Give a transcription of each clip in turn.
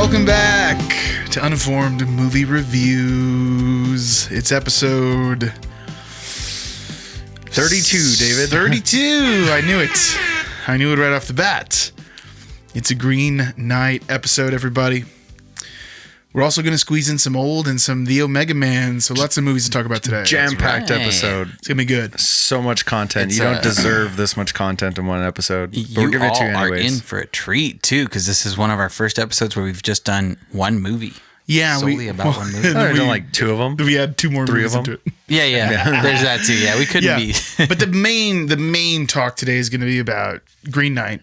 Welcome back to Uninformed Movie Reviews. It's episode 32, David. 32. I knew it. I knew it right off the bat. It's a Green Knight episode, everybody. We're also going to squeeze in some old and some The Omega Man, so lots of movies to talk about today. Jam-packed right. episode. It's going to be good. So much content. You don't deserve this much content in one episode. But we're You giving it to all you are anyways. in for a treat, too, because this is one of our first episodes where we've just done one movie. Yeah, solely about one movie. I've done like two of them. We had two more Three movies of them. into it. Yeah. There's that, too. Yeah, we couldn't be. But the main talk today is going to be about Green Knight.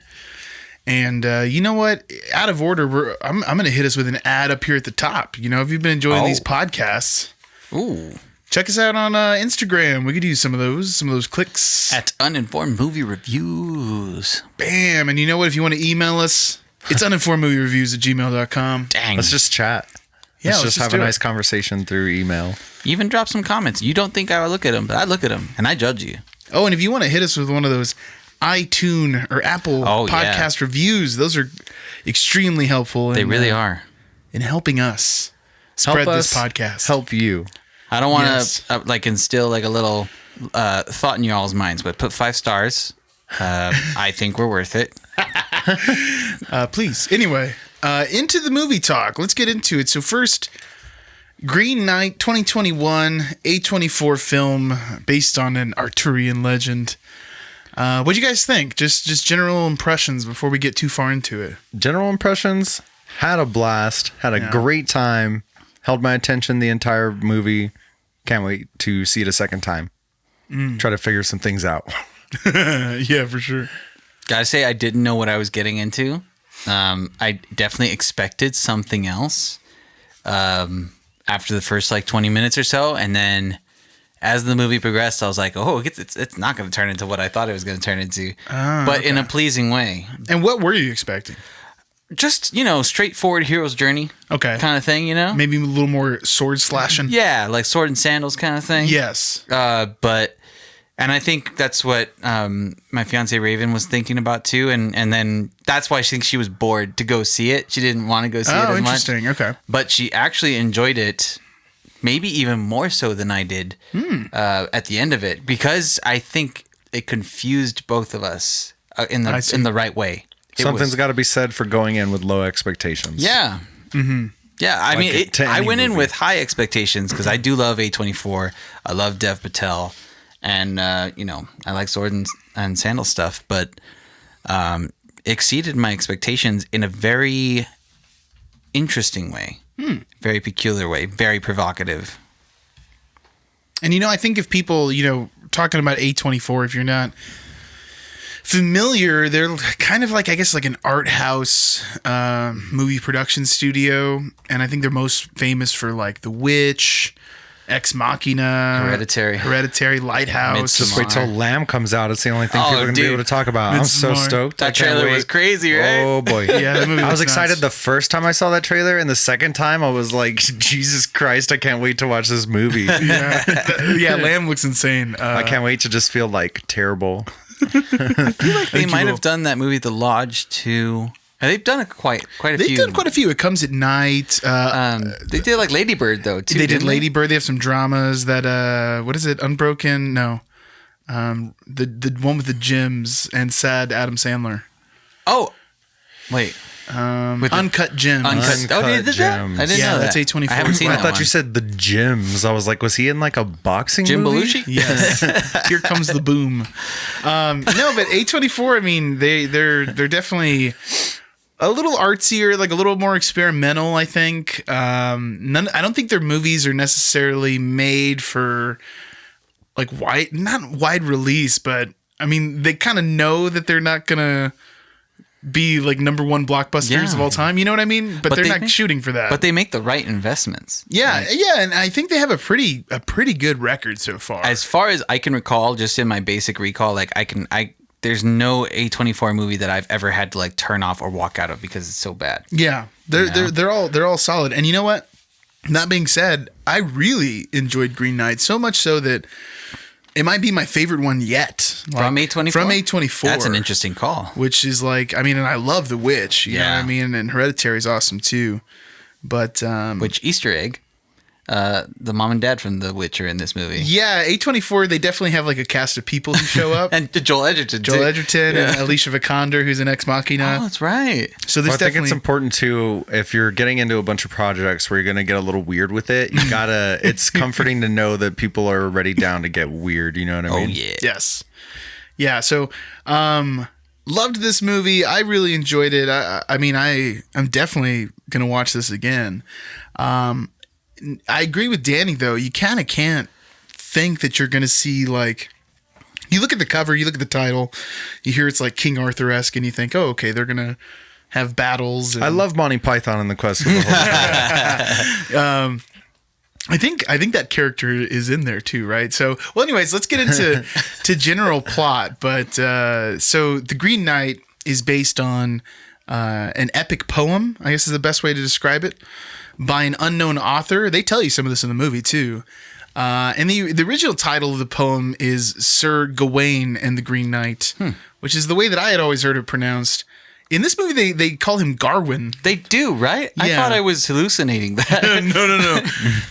And you know what? Out of order, I'm going to hit us with an ad up here at the top. You know, if you've been enjoying these podcasts, check us out on Instagram. We could use some of those clicks. At Uninformed Movie Reviews. Bam. And you know what? If you want to email us, it's uninformedmoviereviews@gmail.com. Dang. Let's just chat. Yeah, let's just have do a it. nice conversation through email. Even drop some comments. You don't think I would look at them, but I look at them, and I judge you. Oh, and if you want to hit us with one of those iTunes or Apple podcast reviews, those are extremely helpful. They really are. In helping us spread this podcast. Help you. I don't want Yes. to instill like a little thought in y'all's minds, but put 5 stars. I think we're worth it. Please. Anyway, into the movie talk. Let's get into it. So first, Green Knight 2021 A24 film based on an Arthurian legend. What'd you guys think? Just general impressions before we get too far into it. General impressions, had a blast, had a great time, held my attention the entire movie. Can't wait to see it a second time. Try to figure some things out. Yeah, for sure. Gotta say, I didn't know what I was getting into. I definitely expected something else after the first 20 minutes or so, and then as the movie progressed, I was like, "Oh, it's not going to turn into what I thought it was going to turn into," but in a pleasing way. And what were you expecting? Just straightforward hero's journey, Okay, kind of thing. Maybe a little more sword slashing. Yeah, like sword and sandals kind of thing. Yes. And I think that's what my fiance Raven was thinking about too, and then that's why she thinks she was bored to go see it. She didn't want to go see it as much. Interesting. Okay. But she actually enjoyed it, maybe even more so than I did at the end of it, because I think it confused both of us in the right way. Something's got to be said for going in with low expectations. Yeah. Mm-hmm. Yeah, I mean, I went in movie. with high expectations because I do love A24. I love Dev Patel. And, I like sword and sandal stuff, but exceeded my expectations in a very interesting way, very peculiar way, very provocative. And, I think if people, talking about A24, if you're not familiar, they're kind of like, I guess, like an art house movie production studio. And I think they're most famous for like The Witch, Ex Machina, Hereditary, Lighthouse. Just wait till Lamb comes out. It's the only thing people are going to be able to talk about. I'm so stoked. That trailer was crazy, right? Oh, boy. Yeah, that movie I was nuts. excited the first time I saw that trailer, and the second time I was like, Jesus Christ, I can't wait to watch this movie. Yeah, Lamb looks insane. I can't wait to just feel terrible. I feel like they might have done that movie The Lodge too. And they've done quite a few. They've done quite a few. It Comes at Night. They did like Lady Bird though too. They did Lady Bird. They have some dramas that what is it? Unbroken? No. The one with the gyms and sad Adam Sandler. Oh, wait. Uncut Gems. Oh, they did that? Gems. I didn't know that. That's A24. I haven't seen I that thought one. you said the gyms. I was like, was he in like a boxing Jim movie? Belushi? Yes. Here comes the boom. No, but A24. I mean, they're definitely a little artsier, like a little more experimental. I think. I don't think their movies are necessarily made for like not wide release, but I mean, they kind of know that they're not gonna be like number one blockbusters of all time. You know what I mean? But they're not shooting for that. But they make the right investments. Yeah, and I think they have a pretty good record so far. As far as I can recall, just in my basic recall, there's no A24 movie that I've ever had to like turn off or walk out of because it's so bad. Yeah, they're all solid. And you know what? That being said, I really enjoyed Green Knight so much so that It might be my favorite one yet. From A24? From A24. That's an interesting call. Which is like, I mean, and I love The Witch. You know what I mean? And Hereditary is awesome too. But which Easter egg? The mom and dad from The Witch are in this movie. Yeah, A24, they definitely have like a cast of people who show up. And Joel Edgerton. Joel Edgerton and Alicia Vikander, who's an Ex Machina. Oh, that's right. So there's I think it's important too, if you're getting into a bunch of projects where you're going to get a little weird with it, you gotta, it's comforting to know that people are already down to get weird. You know what I mean? Oh, yeah. Yes. Yeah. So, loved this movie. I really enjoyed it. I mean, I'm definitely going to watch this again. I agree with Danny though. You kind of can't think that you're going to see like, you look at the cover, you look at the title, you hear it's like King Arthur-esque and you think, oh, okay, they're going to have battles. And I love Monty Python and the Quest for the Holy Grail. I think that character is in there too, right? So, well, anyways, let's get into general plot. But so the Green Knight is based on an epic poem, I guess is the best way to describe it, by an unknown author. They tell you some of this in the movie too. And the original title of the poem is Sir Gawain and the Green Knight, which is the way that I had always heard it pronounced. In this movie, they call him Garwin. They do, right? I Yeah. thought I was hallucinating that. No.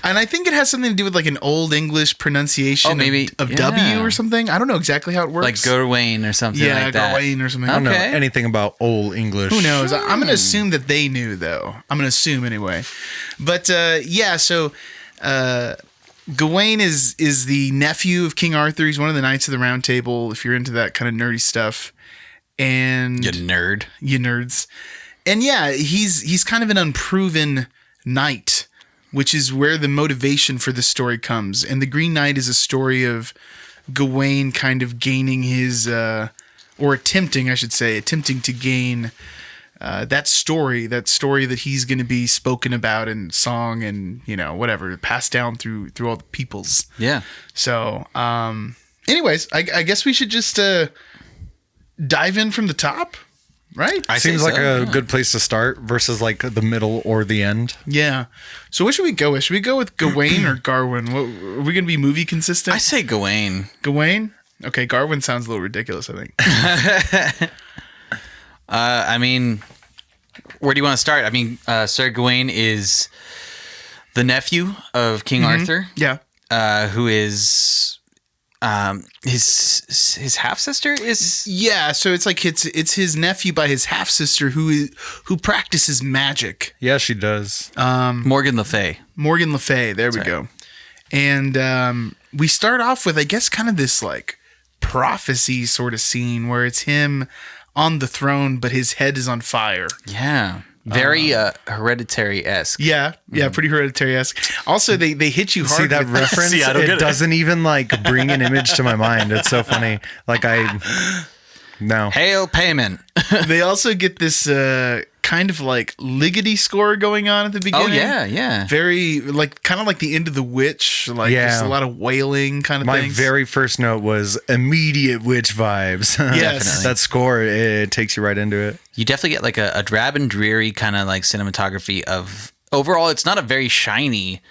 And I think it has something to do with like an old English pronunciation maybe, of yeah. W or something. I don't know exactly how it works. Like Gawain or something yeah, like that. Gawain or something. I don't know Okay. anything about old English. Who knows? I'm going to assume that they knew, though. I'm going to assume anyway. But yeah, so Gawain is the nephew of King Arthur. He's one of the Knights of the Round Table, if you're into that kind of nerdy stuff. And You nerd. you nerds. And yeah, he's kind of an unproven knight, which is where the motivation for the story comes. And the Green Knight is a story of Gawain kind of gaining his, or attempting to gain that story that he's going to be spoken about in song and, you know, whatever, passed down through all the peoples. Yeah. So, anyways, I guess we should just dive in from the top, right? Seems like so, a good place to start versus like the middle or the end. Yeah. So what should we go with? Should we go with Gawain or Garwin? What, are we going to be movie consistent? I say Gawain. Gawain? Okay, Garwin sounds a little ridiculous, I think. I mean, where do you want to start? I mean, Sir Gawain is the nephew of King Arthur, Yeah. who is his half sister is. Yeah, so it's like it's his nephew by his half sister who practices magic. Yeah, she does. Morgan Le Fay. Morgan Le Fay, there we go. And we start off with, I guess, kind of this like prophecy sort of scene where it's him on the throne, but his head is on fire. Yeah. Very Hereditary-esque. Yeah, pretty Hereditary-esque. Also, they hit you hard. See that with- reference? See, I don't get it it. doesn't even like bring an image to my mind. It's so funny. Like no. Hail payment. They also get this kind of like liggity score going on at the Oh, beginning. yeah. Very like kind of like the end of the Witch, like Yeah. just a lot of wailing kind of My things. very first note was immediate witch vibes. Yes. That score, it takes you right into it. You definitely get like a drab and dreary kind of like cinematography of overall. It's not a very shiny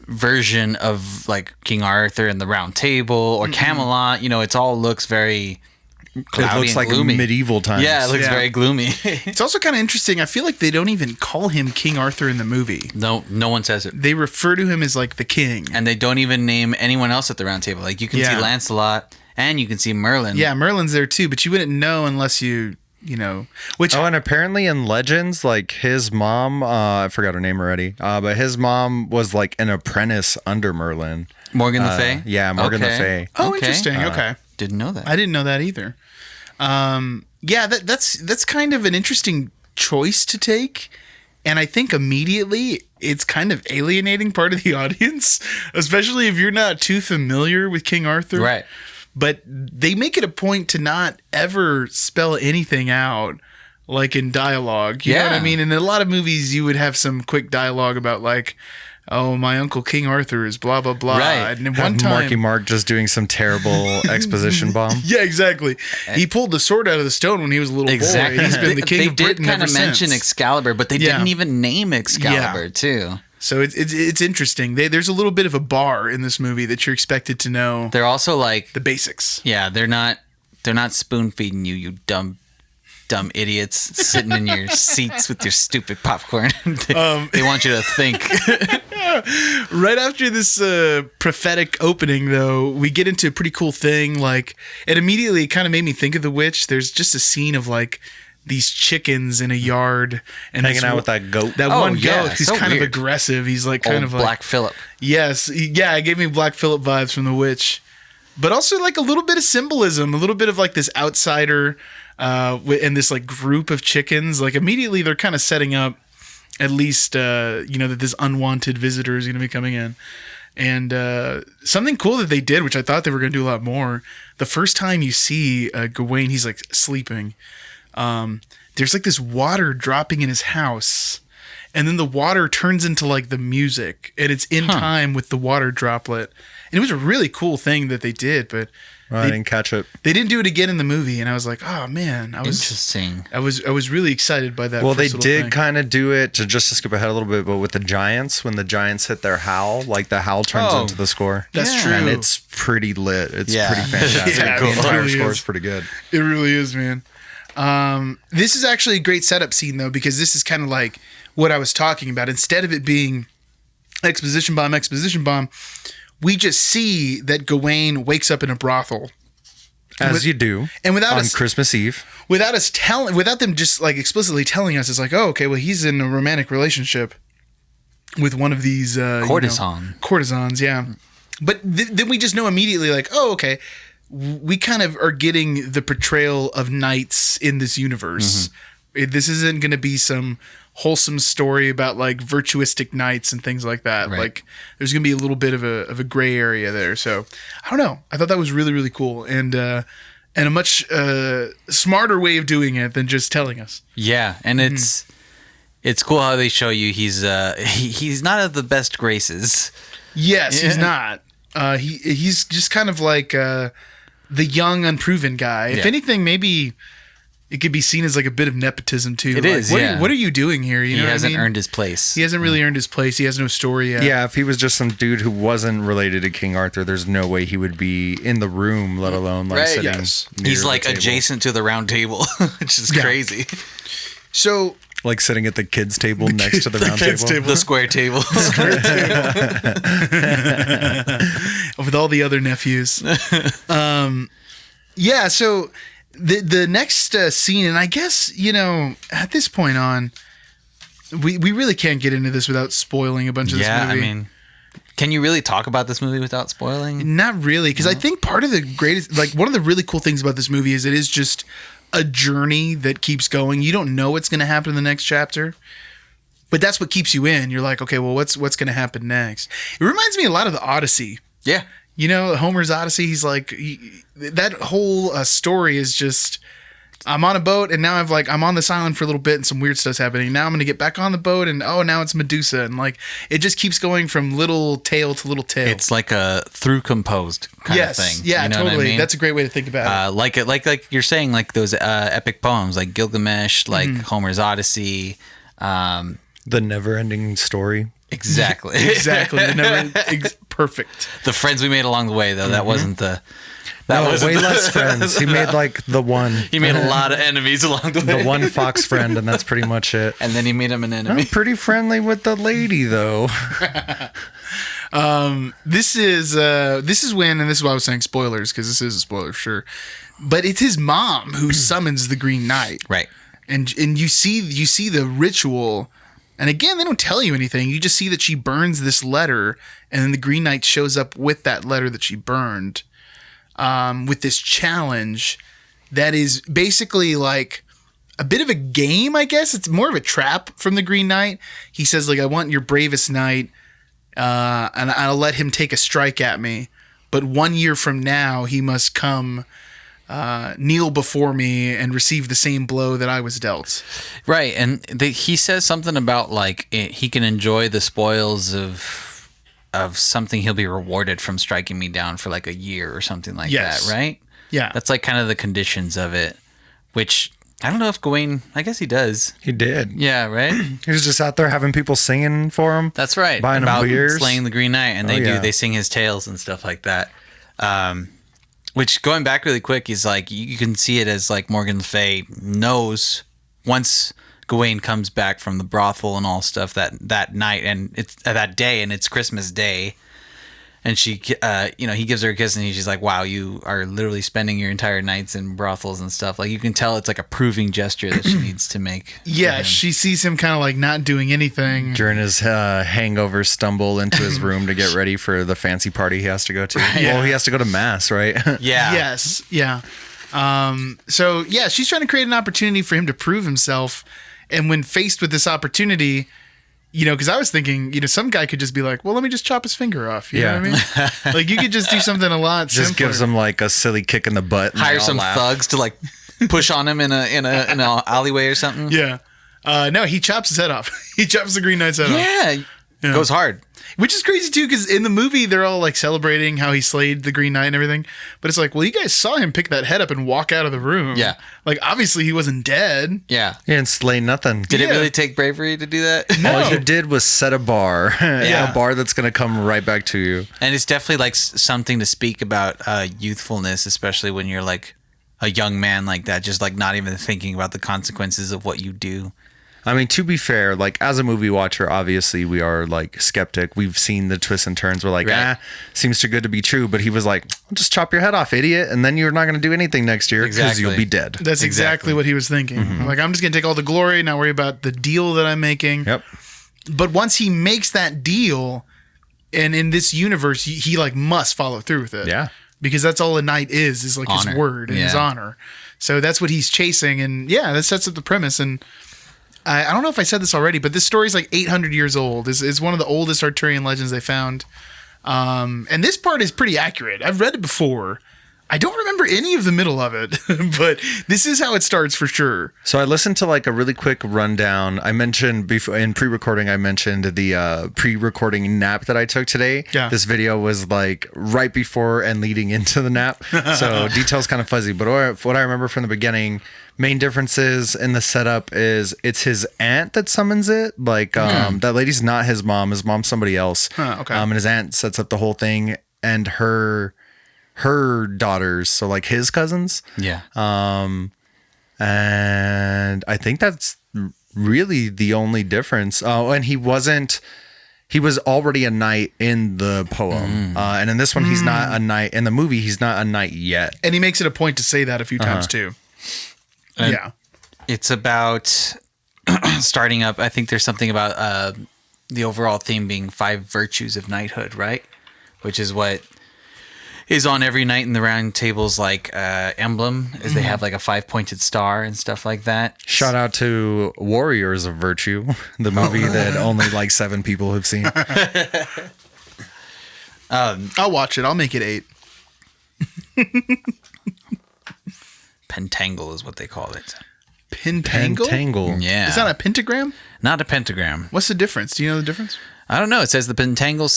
version of like King Arthur and the Round Table or Camelot. You know, it's all looks very cloudy It looks and like gloomy. medieval times. Yeah, it looks Yeah. very gloomy. It's also kind of interesting. I feel like they don't even call him King Arthur in the movie. No one says it. They refer to him as like the king. And they don't even name anyone else at the Round Table. Like you can see Yeah. Lancelot and you can see Merlin. Yeah, Merlin's there too, but you wouldn't know unless you know, which Oh, and apparently in Legends, like his mom, I forgot her name already, but his mom was like an apprentice under Merlin. Morgan Le Fay? Yeah, Morgan Le Okay. Fay. Oh, Okay. interesting. Okay. Didn't know that. I didn't know that either. Yeah, that's kind of an interesting choice to take. And I think immediately it's kind of alienating part of the audience, especially if you're not too familiar with King Arthur. Right. But they make it a point to not ever spell anything out, like in dialogue. You know what I Yeah. mean? In a lot of movies, you would have some quick dialogue about like, oh, my uncle King Arthur is blah, blah, blah. Right. And at Have one time... Marky Mark just doing some terrible exposition bomb. Yeah, exactly. He pulled the sword out of the stone when he was a little Exactly. boy. He's been the king they of did Britain kind ever of mention since. Excalibur, but they Yeah. didn't even name Excalibur, too. So it's interesting. There's a little bit of a bar in this movie that you're expected to know They're also like the basics. Yeah, they're not spoon feeding you dumb idiots sitting in your seats with your stupid popcorn. They want you to think. Right after this prophetic opening, though, we get into a pretty cool thing. Like, it immediately kind of made me think of The Witch. There's just a scene of like these chickens in a yard and Hanging out with that goat. That one goat who's so kind of weird. aggressive. He's like kind Old of like Black Phillip. Yes, yeah, it gave me Black Phillip vibes from The Witch, but also like a little bit of symbolism, a little bit of like this outsider and this like group of chickens. Like immediately they're kind of setting up at least that this unwanted visitor is going to be coming in. And something cool that they did, which I thought they were going to do a lot more. The first time you see Gawain, he's like sleeping. There's like this water dropping in his house, and then the water turns into like the music, and it's in time with the water droplet. And it was a really cool thing that they did, but I didn't catch it. They didn't do it again in the movie, and I was like, oh man, Interesting. I was really excited by that. Well, they first little did thing. kind of do it to just to skip ahead a little bit, but with the Giants, when the Giants hit their howl, like the howl turns Oh. into the score. That's true. And it's pretty lit. It's Yeah. pretty fantastic. Yeah, The it entire really score is. is pretty good. It really is, man. This is actually a great setup scene, though, because this is kind of like what I was talking about. Instead of it being exposition bomb, we just see that Gawain wakes up in a brothel. As you do. And without on us, Christmas Eve. without them just like explicitly telling us, it's like, oh, okay, well, he's in a romantic relationship with one of these courtesans, yeah. But then we just know immediately, like, oh, okay, we kind of are getting the portrayal of knights in this universe. This isn't going to be some wholesome story about like virtuistic knights and things like that. Right. Like, there's going to be a little bit of a gray area there. So I don't know. I thought that was really, really cool, and a much smarter way of doing it than just telling us. Yeah, and it's cool how they show you he's not of the best graces. Yes, Yeah. he's not. He's just kind of like the young, unproven guy. If Yeah. anything, maybe it could be seen as like a bit of nepotism too. It Like, is, What, yeah. what are you doing here? You He know, hasn't what I mean? earned his place. He hasn't really earned his place. He has no story yet. Yeah, if he was just some dude who wasn't related to King Arthur, there's no way he would be in the room, let alone like Right, sitting. yes. near He's the like table. adjacent to the round table, which is Yeah. crazy. So Like sitting at the kids' table next to the round kids' table. table. The square table. with all the other nephews. Yeah. So the next scene, and I guess at this point on, we really can't get into this without spoiling a bunch of Yeah, this movie. I mean, can you really talk about this movie without spoiling? Not really, because I think part of the greatest, like one of the really cool things about this movie is it is just a journey that keeps going. You don't know what's going to happen in the next chapter, but that's what keeps you in. You're like, okay, well, what's going to happen next? It reminds me a lot of the Odyssey. Yeah. Homer's Odyssey. He's like, that whole story is just, I'm on a boat and now I'm on this island for a little bit and some weird stuff's happening. Now I'm going to get back on the boat and now it's Medusa. And like, it just keeps going from little tale to little tale. It's like a through composed kind of thing. Yeah, You know totally. what I mean? That's a great way to think about it. Like you're saying, like those epic poems, like Gilgamesh, like Homer's Odyssey. The never-ending story. Exactly. Exactly. Perfect. The friends we made along the way, though, that wasn't the. That No, wasn't way the- less friends. He made like the one. He made a lot of enemies along the way. The one fox friend, and that's pretty much it. And then he made him an enemy. I'm pretty friendly with the lady, though. This is when, and this is why I was saying spoilers, because this is a spoiler for sure. But it's his mom who summons the Green Knight. Right. And you see the ritual, and again, they don't tell you anything. You just see that she burns this letter, and then the Green Knight shows up with that letter that she burned, with this challenge that is basically like a bit of a game, I guess. It's more of a trap from the Green Knight. He says, like, I want your bravest knight, and I'll let him take a strike at me. But 1 year from now, he must come kneel before me and receive the same blow that I was dealt. Right. And he says something about like he can enjoy the spoils of something he'll be rewarded from striking me down for like a year or something like Yes. that, right? Yeah. That's like kind of the conditions of it, which I don't know if Gawain. I guess he does. He did. Yeah, right. He was just out there having people singing for him. That's right. Buying him About beers. slaying the Green Knight, and they sing his tales and stuff like that. Which, going back really quick, is like you can see it as like Morgan Le Fay knows once Gawain comes back from the brothel and all stuff that night, and it's that day, and it's Christmas Day. And she, he gives her a kiss, and she's like, "Wow, you are literally spending your entire nights in brothels and stuff." Like, you can tell it's like a proving gesture that she needs to make. Yeah, she sees him kind of like not doing anything During his hangover stumble into his room to get ready for the fancy party he has to go to. Yeah. Well, he has to go to mass, right? Yeah. Yes, yeah. So yeah, she's trying to create an opportunity for him to prove himself, and when faced with this opportunity, because I was thinking, some guy could just be like, well, let me just chop his finger off. You know what I mean? Like, you could just do something a lot simpler. Just gives him like a silly kick in the butt. And Hire they all some laugh. thugs to like push on him in an alleyway or something. Yeah. No, he chops his head off. He chops the Green Knight's head off. Yeah. Goes hard. Which is crazy, too, because in the movie, they're all, like, celebrating how he slayed the Green Knight and everything. But it's like, well, you guys saw him pick that head up and walk out of the room. Yeah. Like, obviously, he wasn't dead. Yeah. He didn't slay nothing. Did it really take bravery to do that? No. All you did was set a bar. Yeah. A bar that's going to come right back to you. And it's definitely like something to speak about youthfulness, especially when you're like a young man like that, just like not even thinking about the consequences of what you do. I mean, to be fair, like as a movie watcher, obviously we are like skeptic. We've seen the twists and turns. We're like, Right. seems too good to be true. But he was like, just chop your head off, idiot. And then you're not going to do anything next year because Exactly. you'll be dead. That's exactly what he was thinking. Like, I'm just going to take all the glory, not worry about the deal that I'm making. Yep. But once he makes that deal, and in this universe, he like must follow through with it. Yeah. Because that's all a knight is like his Honor. word and his Yeah. honor. So that's what he's chasing. And yeah, that sets up the premise. And I don't know if I said this already, but this story is like 800 years old. It's one of the oldest Arturian legends they found. And this part is pretty accurate. I've read it before. I don't remember any of the middle of it, but this is how it starts for sure. So I listened to like a really quick rundown. I mentioned before in pre-recording, I mentioned the pre-recording nap that I took today. Yeah. This video was like right before and leading into the nap. So details kind of fuzzy, but what I remember from the beginning, main differences in the setup is it's his aunt that summons it. Like that lady's not his mom. His mom's somebody else. Okay. And his aunt sets up the whole thing, and her daughters, so like his cousins. Yeah. And I think that's really the only difference. Oh, and he was already a knight in the poem. And in this one, he's not a knight. In the movie, he's not a knight yet. And he makes it a point to say that a few times too. Yeah. It's about starting up. I think there's something about the overall theme being 5 virtues of knighthood, right? Which is what is on every knight in the round table's like emblem, is they have like a 5-pointed star and stuff like that. Shout out to Warriors of Virtue, the movie that only like 7 people have seen. I'll watch it. I'll make it 8. Pentangle is what they call it. Pentangle? Pentangle. Yeah. Is that a pentagram? Not a pentagram. What's the difference? Do you know the difference? I don't know. It says the pentangle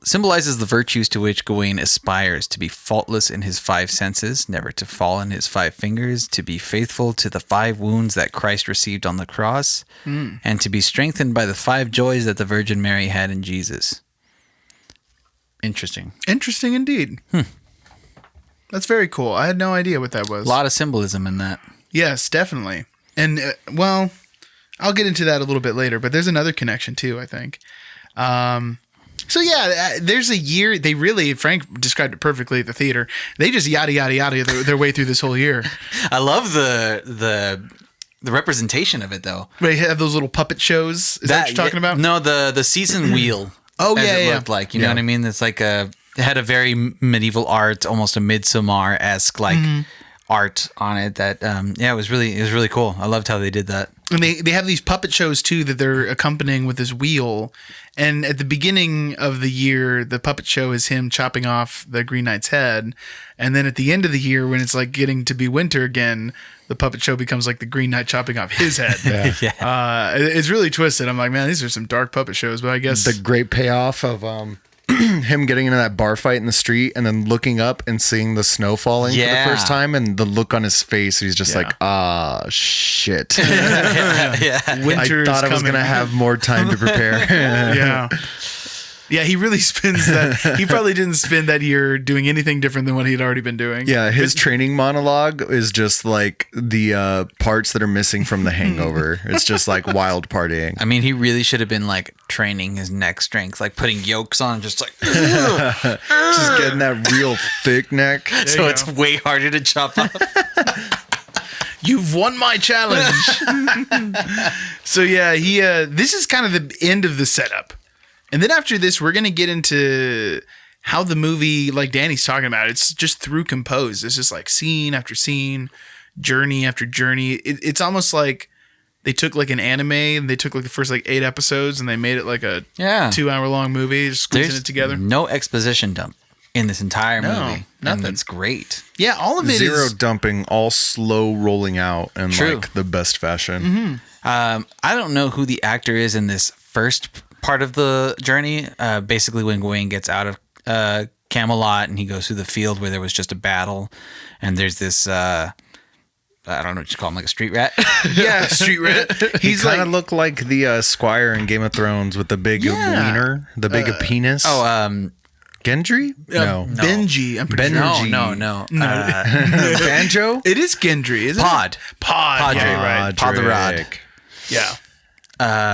symbolizes the virtues to which Gawain aspires: to be faultless in his 5 senses, never to fall in his 5 fingers, to be faithful to the 5 wounds that Christ received on the cross, and to be strengthened by the 5 joys that the Virgin Mary had in Jesus. Interesting. Interesting indeed. That's very cool. I had no idea what that was. A lot of symbolism in that. Yes, definitely. And, well, I'll get into that a little bit later, but there's another connection too, I think. So yeah, there's a year. They really, Frank described it perfectly at the theater. They just yada yada yada their way through this whole year. I love the representation of it though. They have those little puppet shows. Is that what you're talking about? No, the season wheel. Oh, as yeah, it yeah. looked like, you know what I mean? It's like it had a very medieval art, almost a Midsommar-esque like art on it. That it was really cool. I loved how they did that. And they have these puppet shows too that they're accompanying with this wheel. And at the beginning of the year, the puppet show is him chopping off the Green Knight's head. And then at the end of the year, when it's like getting to be winter again, the puppet show becomes like the Green Knight chopping off his head. Yeah. It's really twisted. I'm like, man, these are some dark puppet shows, but I guess The great payoff of him getting into that bar fight in the street and then looking up and seeing the snow falling for the first time, and the look on his face, he's just like, ah, shit. Winter I thought I was going to have more time to prepare. Yeah, he really spends that. He probably didn't spend that year doing anything different than what he'd already been doing. Yeah, his training monologue is just like the parts that are missing from The Hangover. It's just like wild partying. I mean, he really should have been like training his neck strength, like putting yokes on, just like just getting that real thick neck. So it's way harder to chop up. You've won my challenge. So yeah, he. This is kind of the end of the setup. And then after this, we're going to get into how the movie, like Danny's talking about, it's just through compose. It's just like scene after scene, journey after journey. It's almost like they took like an anime and they took like the first like 8 episodes and they made it like a 2-hour long movie, just squeezing it together. No exposition dump in this entire movie. Nothing. And that's great. Yeah, all of it Zero is dumping, all slow rolling out in like the best fashion. I don't know who the actor is in this first part of the journey. Basically when Gawain gets out of Camelot and he goes through the field where there was just a battle, and there's this I don't know what you call him, like a street rat. Yeah, street rat. He's kind of looked like the squire in Game of Thrones with the big wiener, the big penis. Gendry? No. Benji. I'm pretty sure. No. Banjo? It is Gendry, isn't Pod. it? Pod. Yeah, right. Pod the Rod. Yeah.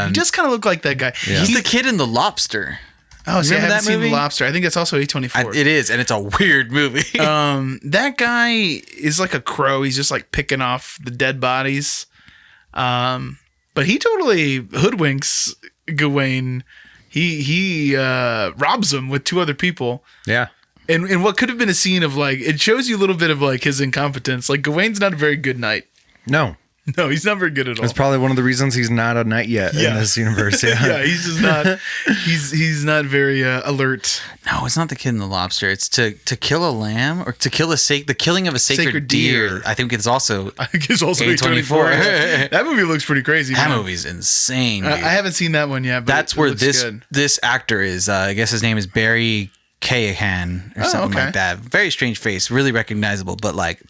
He does kind of look like that guy. Yeah. He's the kid in The Lobster. Oh, see, I Remember haven't that seen movie? The Lobster. I think that's also A24. It is, and it's a weird movie. That guy is like a crow. He's just like picking off the dead bodies. But he totally hoodwinks Gawain. He robs him with 2 other people. Yeah. And what could have been a scene of like, it shows you a little bit of like his incompetence. Like Gawain's not a very good knight. No. No, he's not very good at all. That's probably one of the reasons he's not a knight yet in this universe. Yeah. Yeah, he's just not. He's not very alert. No, it's not the kid in The Lobster. It's to kill a lamb or to kill the killing of a sacred deer. I think it's also I think it's also A24. A24. That movie looks pretty crazy. That man. movie's insane. Dude. I haven't seen that one yet. But That's it where looks good. this actor is. I guess his name is Barry Callahan or something like that. Very strange face, really recognizable, but like.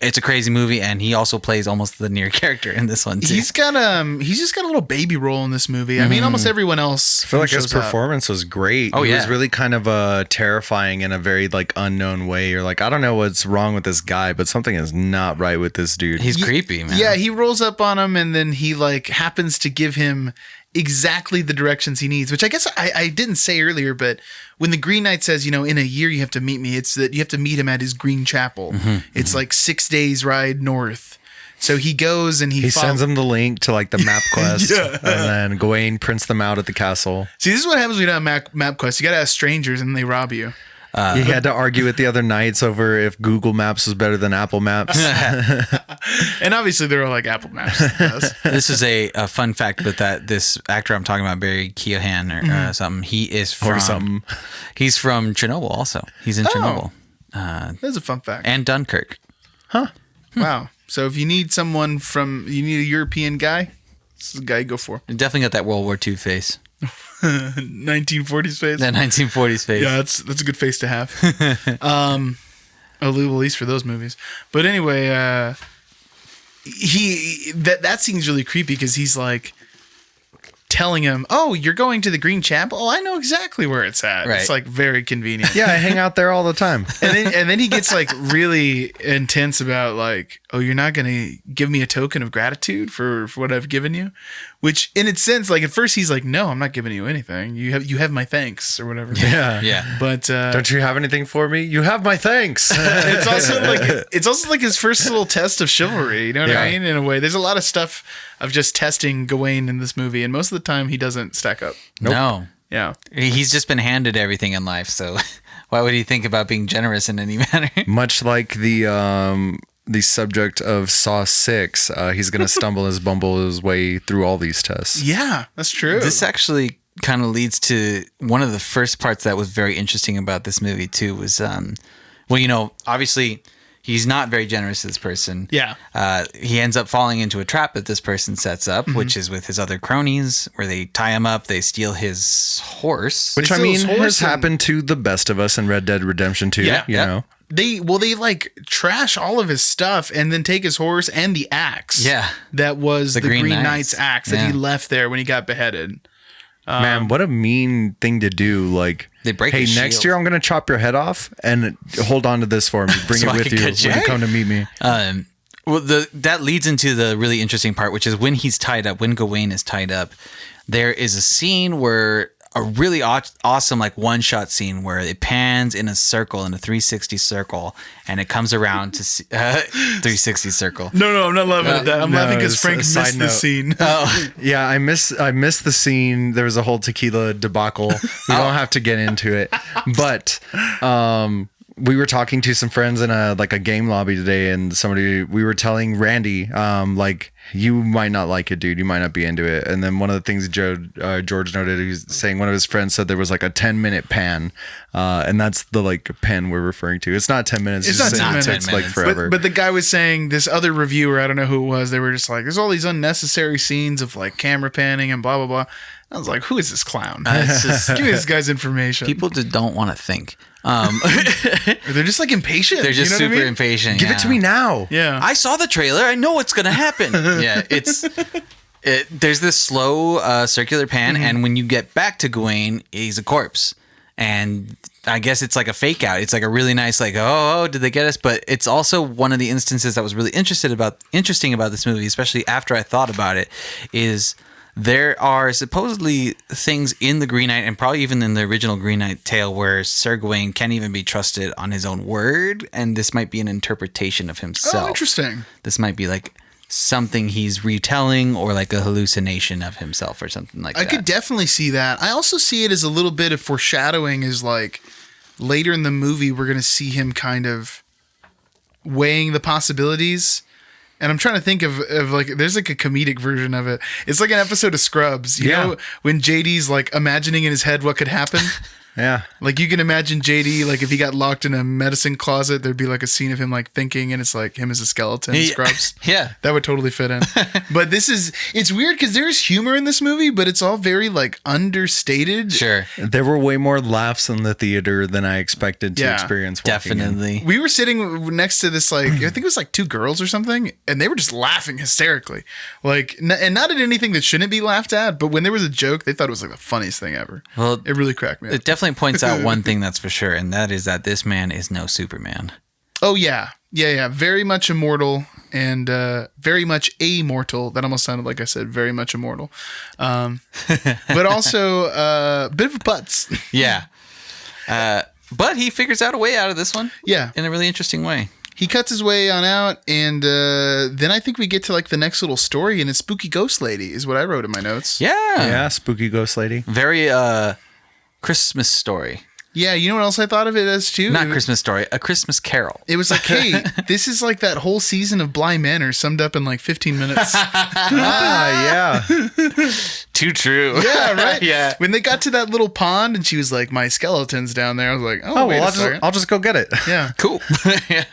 It's a crazy movie, and he also plays almost the near character in this one too. He's just got a little baby role in this movie. I mean, almost everyone else. I feel like his performance was great. Oh, he yeah. was really kind of terrifying in a very like unknown way. You're like, I don't know what's wrong with this guy, but something is not right with this dude. He's creepy, man. Yeah, he rolls up on him, and then he like happens to give him exactly the directions he needs, which I guess I didn't say earlier, but when the Green Knight says, in a year you have to meet me, it's that you have to meet him at his green chapel. It's like 6 days ride north. So he goes and he sends him the link to like the map quest, Yeah. and then Gawain prints them out at the castle. See, this is what happens when you don't have map quest. You got to ask strangers and they rob you. He had to argue with the other knights over if Google Maps was better than Apple Maps. And obviously they're all like Apple Maps. This is a fun fact with this actor I'm talking about, Barry Keoghan or something. He is from He's from Chernobyl also. He's in Chernobyl. That's a fun fact. And Dunkirk. Wow. So if you need you need a European guy, this is the guy you go for. Definitely got that World War II face. 1940s face. That 1940s face. Yeah, that's a good face to have. At least for those movies. But anyway, that scene's really creepy because he's like telling him, "Oh, you're going to the Green Chapel? Oh, I know exactly where it's at." Right. It's like very convenient. Yeah, I hang out there all the time. And then he gets like really intense about like, "Oh, you're not going to give me a token of gratitude for what I've given you," which in its sense, like at first he's like, "No, I'm not giving you anything. You have my thanks or whatever." Yeah. But don't you have anything for me? You have my thanks. it's also like his first little test of chivalry. You know what I mean? In a way, there's a lot of stuff of just testing Gawain in this movie, and most of the time he doesn't stack up. No. Yeah. He's just been handed everything in life, so why would he think about being generous in any manner? Much like the subject of Saw 6, he's going to bumble his way through all these tests. Yeah, that's true. This actually kind of leads to one of the first parts that was very interesting about this movie too was, obviously He's not very generous to this person. Yeah. He ends up falling into a trap that this person sets up, which is with his other cronies, where they tie him up, they steal his horse. Which, I mean, has happened to the best of us in Red Dead Redemption 2, you know? They like trash all of his stuff and then take his horse and the axe. Yeah. That was the Green Knight's axe that he Yeah. left there when he got beheaded. Man, what a mean thing to do. Like, They break hey, his next shield. year I'm going to chop your head off and hold on to this for me. Bring So it I with can you cut you. when you come to meet me. Well, that leads into the really interesting part, which is when he's tied up, when Gawain is tied up, there is a scene where a really awesome like one-shot scene where it pans in a circle, in a 360 circle, and it comes around to 360 circle. No, I'm not laughing at that. I'm laughing because it's a Frank side missed the note. scene. Yeah, I missed the scene. There was a whole tequila debacle. We don't have to get into it. But we were talking to some friends in a game lobby today, and we were telling Randy, like, you might not like it, dude. You might not be into it. And then one of the things George noted, he was saying one of his friends said there was like a 10-minute pan, and that's the like pan we're referring to. It's not 10 minutes. It's not 10 minutes. It's like forever. But the guy was saying, this other reviewer, I don't know who it was, they were just like, there's all these unnecessary scenes of like camera panning and blah, blah, blah. I was like, who is this clown? It's just, Give me this guy's information. people just don't want to think. Or they're just like impatient. They're just you know what super I mean? impatient. Give it to me now. Yeah. I saw the trailer. I know what's going to happen. Yeah, there's this slow circular pan, and when you get back to Gawain, he's a corpse. And I guess it's like a fake out. It's like a really nice, like, oh, did they get us? But it's also one of the instances that was really interesting about this movie, especially after I thought about it, is there are supposedly things in the Green Knight and probably even in the original Green Knight tale where Sir Gawain can't even be trusted on his own word. And this might be an interpretation of himself. Oh, interesting. This might be like something he's retelling or like a hallucination of himself or something like that. I could definitely see that. I also see it as a little bit of foreshadowing, is like later in the movie, we're going to see him kind of weighing the possibilities. And I'm trying to think of like, there's like a comedic version of it. It's like an episode of Scrubs, you know, when JD's like imagining in his head what could happen. Yeah. Like you can imagine JD, like if he got locked in a medicine closet, there'd be like a scene of him like thinking, and it's like him as a skeleton in Scrubs. Yeah. That would totally fit in. But it's weird because there's humor in this movie, but it's all very like understated. Sure. There were way more laughs in the theater than I expected to experience. walking in. Definitely. We were sitting next to this, like, I think it was like two girls or something, and they were just laughing hysterically. Like, and not at anything that shouldn't be laughed at, but when there was a joke, they thought it was like the funniest thing ever. Well, it really cracked me up. It definitely points out one thing that's for sure, and that is that this man is no Superman. Oh, yeah. Yeah. Very much immortal and very much amortal. That almost sounded like I said very much immortal. But also a bit of a putz. Yeah. But he figures out a way out of this one. Yeah. In a really interesting way. He cuts his way on out, and then I think we get to like the next little story, and it's Spooky Ghost Lady is what I wrote in my notes. Yeah. Yeah, spooky ghost lady. Very Christmas story. Yeah, you know what else I thought of it as too? Not Christmas story, a Christmas Carol. It was like, hey, this is like that whole season of Bly Manor summed up in like 15 minutes. Yeah. Too true. Yeah, right? Yeah. When they got to that little pond and she was like, my skeleton's down there, I was like, Oh, wait well, a second. I'll just go get it. Yeah. Cool. Yeah.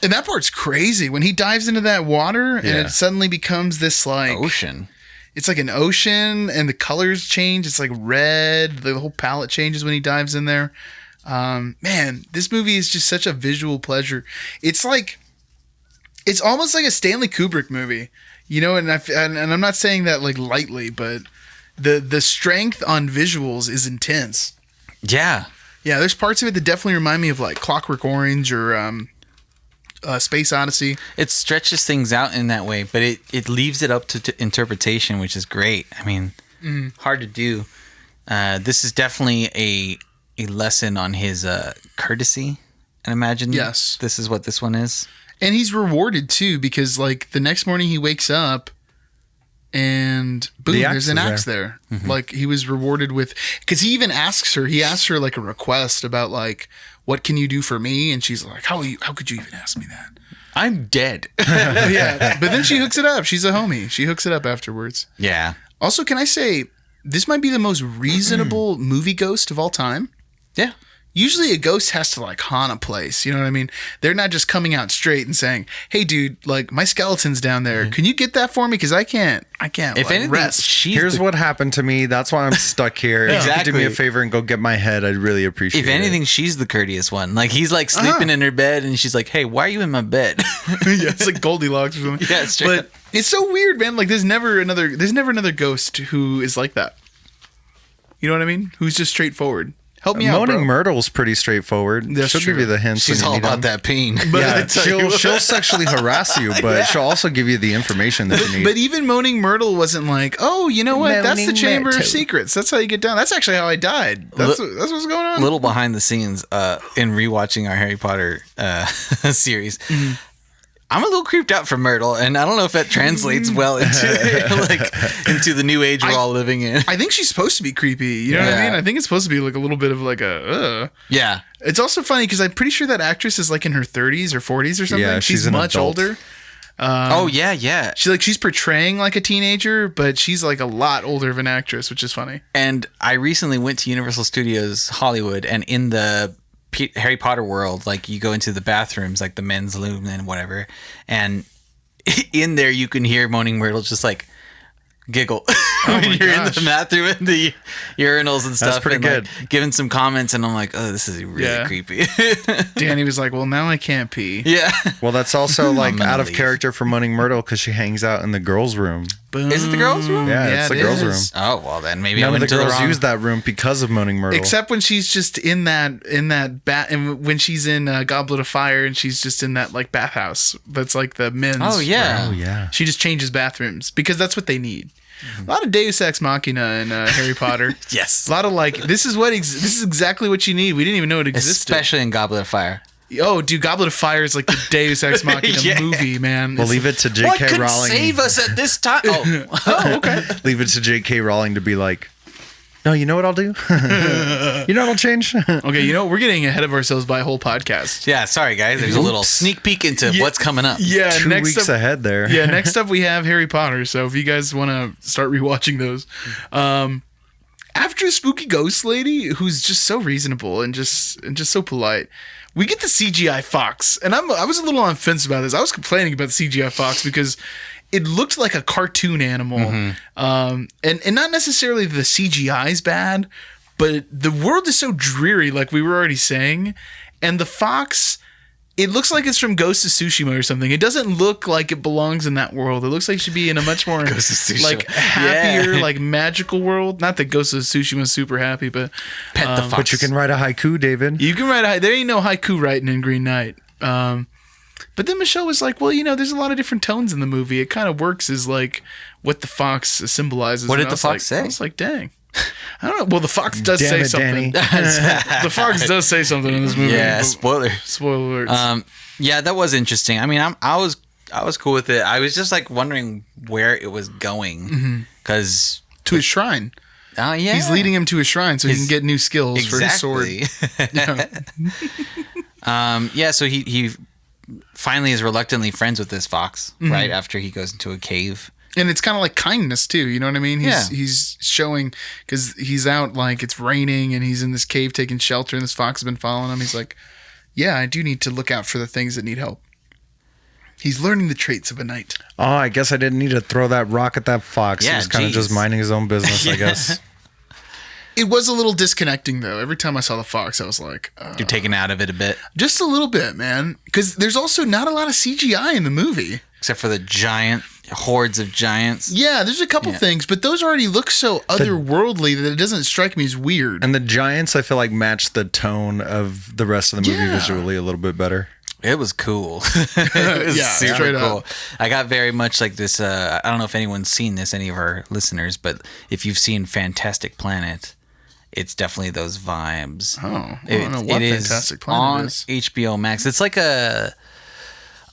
And that part's crazy. When he dives into that water and Yeah. it suddenly becomes this like... Ocean. It's like an ocean and the colors change. It's like red. The whole palette changes when he dives in there. Man, this movie is just such a visual pleasure. It's like, it's almost like a Stanley Kubrick movie, you know, and I'm not saying that like lightly, but the strength on visuals is intense. Yeah. Yeah. There's parts of it that definitely remind me of like Clockwork Orange or, Space Odyssey. It stretches things out in that way, but it leaves it up to interpretation, which is great. I mean, hard to do. This is definitely a lesson on his courtesy. And imagine Yes. this is what this one is. And he's rewarded too, because like the next morning he wakes up and boom, The axe there's an is axe there. Like he was rewarded with, because he even asks her like a request about like, what can you do for me? And she's like, how could you even ask me that? I'm dead. Yeah. But then she hooks it up. She's a homie. She hooks it up afterwards. Yeah. Also, can I say, this might be the most reasonable movie ghost of all time. Yeah. usually a ghost has to like haunt a place. You know what I mean? They're not just coming out straight and saying, "Hey, dude, like my skeleton's down there. Can you get that for me? Because I can't. If like, anything, rest." Here's what happened to me. That's why I'm stuck here. If you could do me a Exactly. favor and go get my head, I'd really appreciate If it. anything, she's the courteous one. Like he's like sleeping in her bed, and she's like, "Hey, why are you in my bed?" Yeah, it's like Goldilocks or something. Yeah, it's true. But it's so weird, man. Like there's never another ghost who is like that. You know what I mean? Who's just straightforward. Help me out, Moaning bro. Myrtle's pretty straightforward. That's She'll true. give you the hints. She's when you all need about them. that pain. Yeah, tell you she'll sexually harass you, but she'll also give you the information that you need. But even Moaning Myrtle wasn't like, oh, you know what? That's the Moaning Chamber of Myrtle. Secrets. That's how you get down. That's actually how I died. That's what's going on. Little behind the scenes in rewatching our Harry Potter series. I'm a little creeped out from Myrtle, and I don't know if that translates well into the new age we're all living in. I think she's supposed to be creepy. You know what I Yeah. mean? I think it's supposed to be like a little bit of like a. Yeah, It's also funny because I'm pretty sure that actress is like in her 30s or 40s or something. Yeah, she's an much adult. older. oh yeah. She's portraying like a teenager, but she's like a lot older of an actress, which is funny. And I recently went to Universal Studios Hollywood, and in the Harry Potter world, like you go into the bathrooms, like the men's room and whatever, and in there you can hear Moaning Myrtle just like giggle when you're in the gosh. bathroom and the urinals and stuff. pretty and, good. Like, giving some comments, and I'm like, oh, this is really Yeah. creepy. Danny was like, well, now I can't pee. Yeah. Well, that's also like gonna out of leave. character for Moaning Myrtle because she hangs out in the girls' room. Boom. Is it the girls' room? Yeah, it's the it girls' is. room. Oh well, then maybe I None of went the to girls the wrong. use that room because of Moaning Myrtle. Except when she's just in that bat, and when she's in Goblet of Fire, and she's just in that like bathhouse. That's like the men's. Oh yeah. Oh yeah. She just changes bathrooms because that's what they need. A lot of Deus Ex Machina in Harry Potter. Yes. A lot of like, this is exactly what you need. We didn't even know it existed. Especially in Goblet of Fire. Oh, dude, Goblet of Fire is like the Deus Ex Machina Yeah. movie, man. We'll leave it to J.K. Rowling. us at this time? Oh, Oh, okay. Leave it to J.K. Rowling to be like, no, you know what I'll do? You know what'll change? Okay, you know, we're getting ahead of ourselves by a whole podcast. yeah. Sorry, guys. There's a little sneak peek into what's coming up. Yeah, 2 next weeks up, ahead there. yeah, next up we have Harry Potter. So if you guys want to start rewatching those, after Spooky Ghost Lady, who's just so reasonable and just so polite, we get the CGI fox, and I was a little on the fence about this. I was complaining about the CGI fox because it looked like a cartoon animal, and not necessarily the CGI is bad, but the world is so dreary, like we were already saying, and the fox. It looks like it's from Ghost of Tsushima or something. It doesn't look like it belongs in that world. It looks like it should be in a much more Ghost of Tsushima. like happier, Yeah. like magical world. Not that Ghost of Tsushima is super happy, but Pet the fox. But you can write a haiku, David. you can write there ain't no haiku writing in Green Knight. But then Michelle was like, well, you know, there's a lot of different tones in the movie. It kind of works as like what the fox symbolizes. What And did I the was fox like- say? I was like, dang. I don't know. Well, the fox does Damn say it, something. Danny. The fox does say something in this movie. Yeah. but- Spoiler. Spoiler alerts. Yeah, that was interesting. I mean, I was cool with it. I was just like wondering where it was going because to his shrine. yeah, He's leading him to his shrine so he can get new skills for his sword. exactly. Yeah, so he finally is reluctantly friends with this fox right after he goes into a cave. And it's kind of like kindness too, you know what I mean? Yeah. He's showing because he's out like it's raining and he's in this cave taking shelter and this fox has been following him. He's like, yeah, I do need to look out for the things that need help. He's learning the traits of a knight. Oh, I guess I didn't need to throw that rock at that fox. Yeah, He was kind of just geez. minding his own business, I guess. It was a little disconnecting though. Every time I saw the fox, I was like, You're taken out of it a bit, just a little bit, man. Because there's also not a lot of CGI in the movie. except for the giant hordes of giants. Yeah, there's a couple things, but those already look so otherworldly that it doesn't strike me as weird. And the giants, I feel like, match the tone of the rest of the movie Yeah. visually a little bit better. It was cool. It was Yeah, super straight cool. up. I got very much like this. I don't know if anyone's seen this, any of our listeners, but if you've seen Fantastic Planet, it's definitely those vibes. Oh, I don't know what it is Fantastic Planet on is. HBO Max. It's like a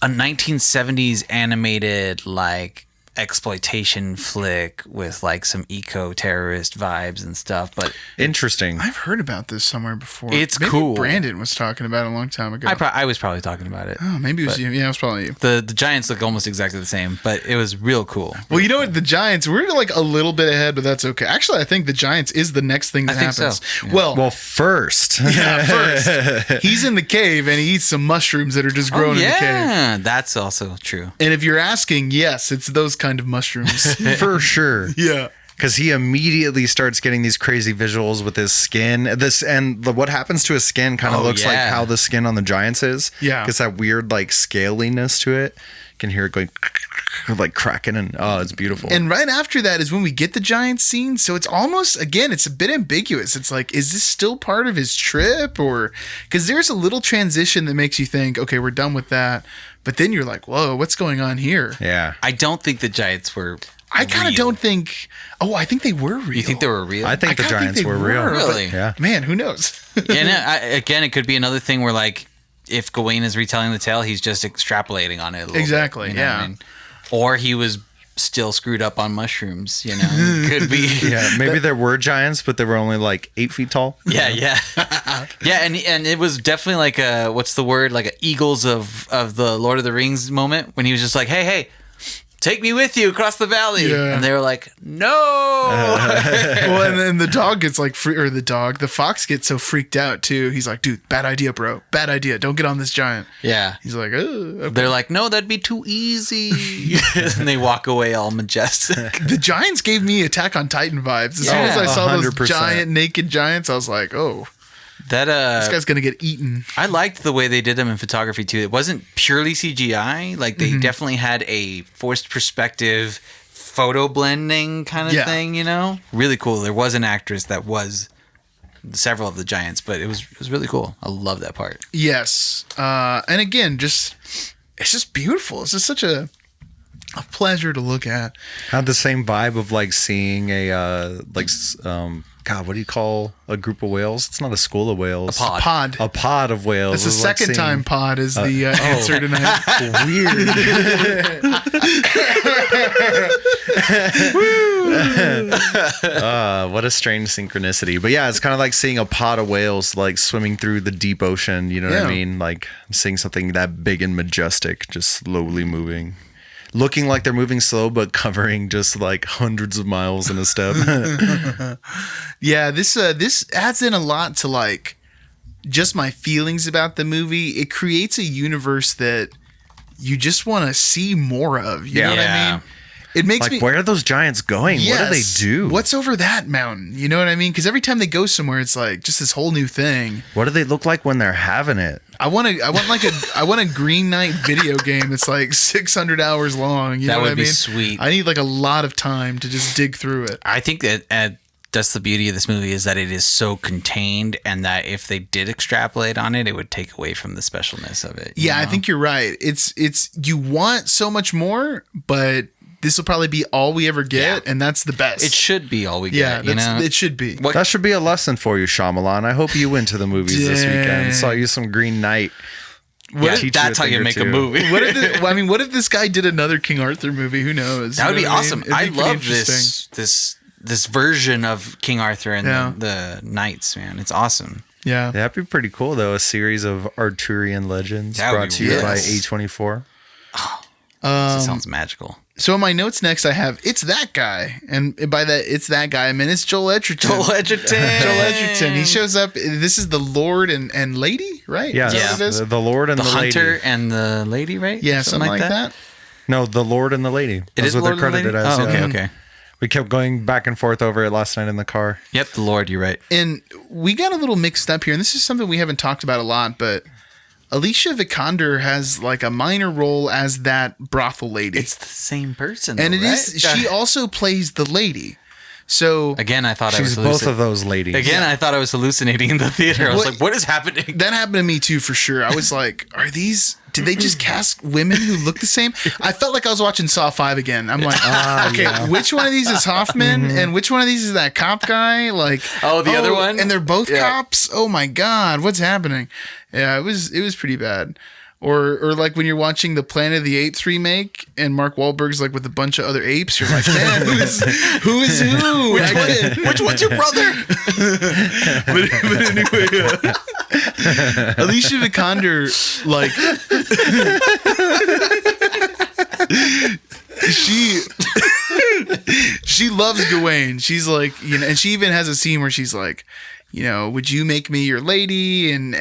1970s animated like exploitation flick with like some eco-terrorist vibes and stuff, but Interesting. I've heard about this somewhere before. It's Maybe cool. Brandon was talking about it a long time ago. I was probably talking about it. Oh, maybe it was you. Yeah, it was probably you. The giants look almost exactly the same, but it was real cool. Well, you know what? The Giants, we're like a little bit ahead, but that's okay. Actually, I think the Giants is the next thing that I think so. happens. Yeah. Well, First. yeah, first, he's in the cave and he eats some mushrooms that are just growing in the cave. Yeah, that's also true. And if you're asking, yes, it's those kind of mushrooms. For sure. Yeah. Because he immediately starts getting these crazy visuals with his skin. What happens to his skin kind of looks like how the skin on the Giants is. Yeah. It's that weird like scaliness to it. You can hear it going like cracking, and it's beautiful. And right after that is when we get the Giants scene. So it's almost, again, it's a bit ambiguous. It's like, is this still part of his trip? Or because there's a little transition that makes you think, okay, we're done with that. But then you're like, whoa, what's going on here? Yeah. I don't think the Giants were. I kind of real. don't think. Oh, I think they were real. You think they were real? I think the kinda Giants they were real. Really? Yeah. Man, who knows? And again, it could be another thing where like if Gawain is retelling the tale, he's just extrapolating on it a little Exactly, bit, you know what yeah. I mean? Or he was still screwed up on mushrooms, you know? Could be. Yeah. Maybe there were giants, but they were only like 8 feet tall. Yeah, yeah. Yeah, and it was definitely like a, what's the word? Like a Eagles of the Lord of the Rings moment when he was just like, hey, take me with you across the valley. Yeah. And they were like, no. Well, and then the dog gets like the fox gets so freaked out too. He's like, dude, bad idea, bro. Bad idea. Don't get on this giant. Yeah. He's like, oh, okay. They're like, no, that'd be too easy. And they walk away all majestic. The Giants gave me Attack on Titan vibes. As soon as I saw those 100%. giant naked giants, I was like, oh, That this guy's gonna get eaten. I liked the way they did them in photography too. It wasn't purely CGI. Like they definitely had a forced perspective photo blending kind of thing, you know? Really cool. There was an actress that was several of the giants, but it was really cool. I love that part. Yes, and again, it's just beautiful. It's just such a pleasure to look at. Had the same vibe of like seeing a God, what do you call a group of whales? It's not a school of whales. A pod. Pod. A pod of whales. It's the It's like second seeing- time pod is the answer tonight. Weird. What a strange synchronicity. But yeah, it's kind of like seeing a pod of whales like swimming through the deep ocean. You know what Yeah. I mean? Like seeing something that big and majestic, just slowly moving. Looking like they're moving slow, but covering just like hundreds of miles in a step. Yeah, this adds in a lot to like just my feelings about the movie. It creates a universe that you just want to see more of. You know what I Yeah. mean? It makes Like, me. where are those giants going? Yes. What do they do? What's over that mountain? You know what I mean? Because every time they go somewhere, it's like just this whole new thing. What do they look like when they're having it? I want a Green Knight video game that's like 600 hours long. You That know what would I be mean? sweet. I need like a lot of time to just dig through it. I think that that's the beauty of this movie is that it is so contained, and that if they did extrapolate on it, it would take away from the specialness of it. Yeah, you I know? think you're right. It's you want so much more, but this will probably be all we ever get, and that's the best. it should be all we Yeah, get. You know, it should be. What- That should be a lesson for you, Shyamalan. I hope you went to the movies this Dang. weekend. Saw you some Green Knight. yeah, teach you that's a how thing you or make a two. movie. What if this guy did another King Arthur movie? Who knows? That would You be know what awesome. mean? I It'd be pretty love this version of King Arthur and Yeah. the knights, man. It's awesome. Yeah. That'd be pretty cool, though. A series of Arthurian legends That would brought be to you really by nice. A24. That sounds magical. So in my notes next, I have it's that guy, and by that it's that guy, I mean it's Joel Edgerton. Joel Edgerton. Joel Edgerton. He shows up. This is the Lord and Lady, right? Yeah, Is that what it is? the Lord and The the, hunter lady. and the lady, right? Yeah, something like that. No, the Lord and the lady. It That's is what Lord they're and the credited lady? as. Oh, okay, yeah. okay. We kept going back and forth over it last night in the car. Yep, the Lord. You're right. And we got a little mixed up here, and this is something we haven't talked about a lot, but Alicia Vikander has like a minor role as that brothel lady. It's the same person, and though, it is right? she also plays the lady. So Again, I thought I was She's both of those ladies. Again, I thought I was hallucinating in the theater. I was What- like, "What is happening?" that happened to me too, for sure. I was like, did they just cast women who look the same? I felt like I was watching Saw 5 again. I'm like, okay, which one of these is Hoffman and which one of these is that cop guy? Like, Oh, the other one? And they're both Yeah. cops? Oh my God, what's happening? Yeah, it was pretty bad. Or like when you're watching the Planet of the Apes remake and Mark Wahlberg's like with a bunch of other apes, you're like, man, who is who? Which one's your brother? But anyway, Alicia Vikander, like, she loves Gawain. She's like, and she even has a scene where she's like, would you make me your lady, and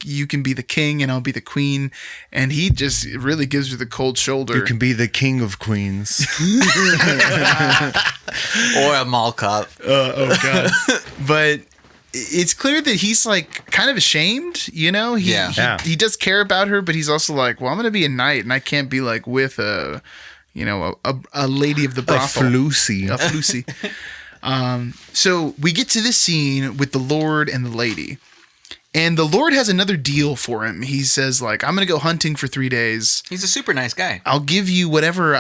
you can be the king and I'll be the queen, and he just really gives her the cold shoulder. You can be the king of queens. Or a mall cop. Oh god. But it's clear that he's like kind of ashamed, He does care about her, but he's also like, well, I'm gonna be a knight and I can't be like with a lady of the brothel. A floozy. So we get to this scene with the Lord and the lady, and the Lord has another deal for him. He says, like, I'm going to go hunting for 3 days. He's a super nice guy. I'll give you whatever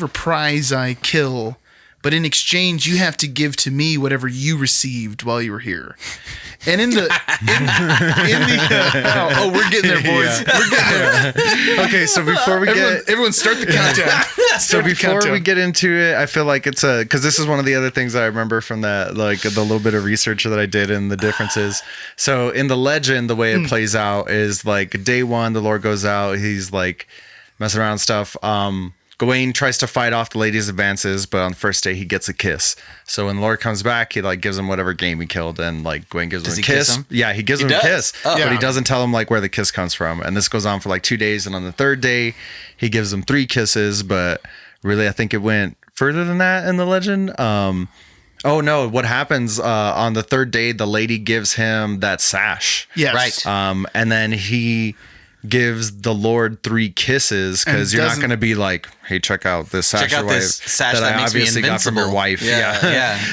prize I kill, but in exchange, you have to give to me whatever you received while you were here. And we're getting there, boys. Yeah. We're getting there. Okay, so before we everyone start the countdown. We get into it, I feel like because this is one of the other things that I remember from that, like the little bit of research that I did and the differences. So in the legend, the way it plays out is like day one, the Lord goes out, he's like messing around and stuff. Gawain tries to fight off the lady's advances, but on the first day he gets a kiss. So when the Lord comes back, he like gives him whatever game he killed, and like Gawain gives him a kiss. Yeah, he gives him a kiss, but he doesn't tell him like where the kiss comes from. And this goes on for like 2 days, and on the third day, he gives him 3 kisses. But really, I think it went further than that in the legend. Oh no! What happens on the third day? The lady gives him that sash. Yes. Right. And then he gives the Lord 3 kisses, because you're not going to be like, hey, check out this sash, Check out this sash that I makes me obviously got from your invincible. wife.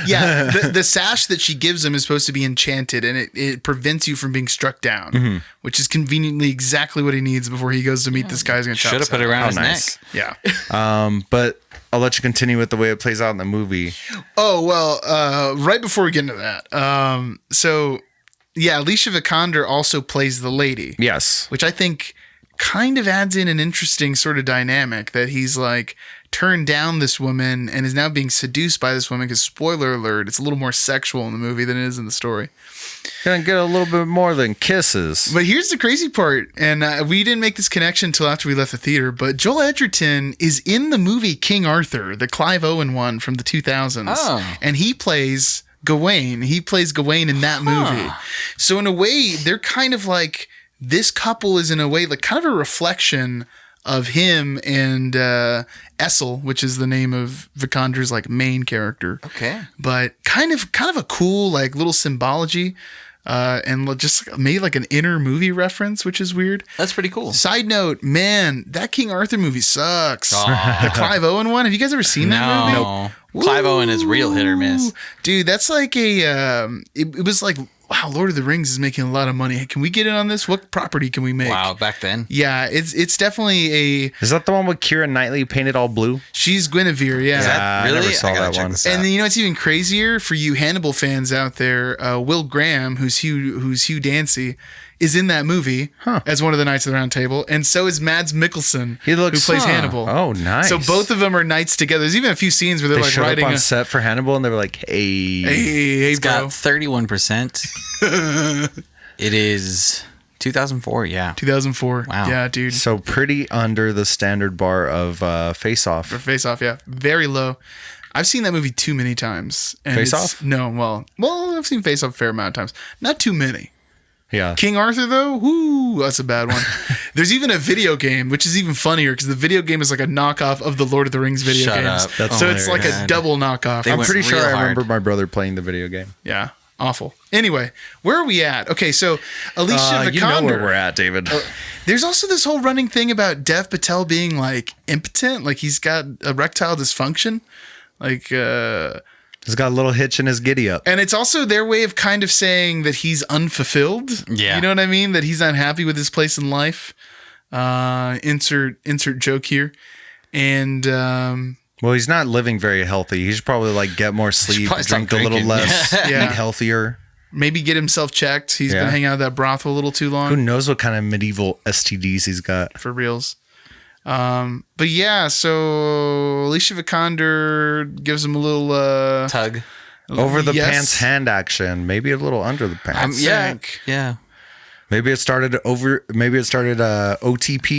Yeah. The sash that she gives him is supposed to be enchanted, and it prevents you from being struck down, which is conveniently exactly what he needs before he goes to meet this guy who's going to chop Should have his put it head around off. his nice. neck. Yeah. But I'll let you continue with the way it plays out in the movie. Oh, well, right before we get into that, Alicia Vikander also plays the lady. Yes. Which I think kind of adds in an interesting sort of dynamic, that he's like turned down this woman and is now being seduced by this woman, because spoiler alert, it's a little more sexual in the movie than it is in the story. Gonna get a little bit more than kisses. But here's the crazy part, and we didn't make this connection until after we left the theater, but Joel Edgerton is in the movie King Arthur, the Clive Owen one from the 2000s. Oh. And he plays Gawain. He plays Gawain in that movie. So in a way, they're kind of like, this couple is in a way like kind of a reflection of him and Essel, which is the name of Vikander's like main character. Okay. But kind of a cool like little symbology, and just maybe like an inner movie reference, which is weird. That's pretty cool. Side note, man, that King Arthur movie sucks. The Clive Owen one. Have you guys ever seen that movie? No. Clive Owen is real hit or miss. Dude, that's like a it was like, wow, Lord of the Rings is making a lot of money. Can we get in on this? What property can we make? Wow, back then. Yeah, it's definitely Is that the one with Keira Knightley painted all blue? she's Guinevere, yeah. Is that really? I never saw I gotta that check one. this out. And then, it's even crazier for you Hannibal fans out there. Will Graham, who's Hugh Dancy, is in that movie as one of the Knights of the Round Table, and so is Mads Mikkelsen, He looks- who plays Hannibal. Oh, nice. So both of them are knights together. There's even a few scenes where they're They like showed riding up on set for Hannibal, and they were like, hey. Hey, It's bro. got 31%. It is 2004, yeah. 2004. Wow. Yeah, dude. So pretty under the standard bar of Face Off. For Face Off, yeah. Very low. I've seen that movie too many times. And Face it's- Off? No, well, I've seen Face Off a fair amount of times. Not too many. Yeah. King Arthur, though, whoo, that's a bad one. There's even a video game, which is even funnier, because the video game is like a knockoff of the Lord of the Rings video Shut games. up. That's So it's like a hilarious. double knockoff. They I'm went pretty sure real I hard. remember my brother playing the video game. Yeah, awful. Anyway, where are we at? Okay, so Alicia Vikander. You know where we're at, David. There's also this whole running thing about Dev Patel being like impotent, like he's got erectile dysfunction. Like, He's got a little hitch in his giddy up. and it's also their way of kind of saying that he's unfulfilled. Yeah. You know what I mean? That he's unhappy with his place in life. Insert joke here. And Well, he's not living very healthy. He should probably like get more sleep, probably stop drink a little drinking. less, Yeah. eat healthier. maybe get himself checked. He's been hanging out at that brothel a little too long. Who knows what kind of medieval STDs he's got. For reals. But yeah, so Alicia Vikander gives him a little Tug. Over the pants hand action. Maybe a little under the pants. Yeah. Maybe it started OTP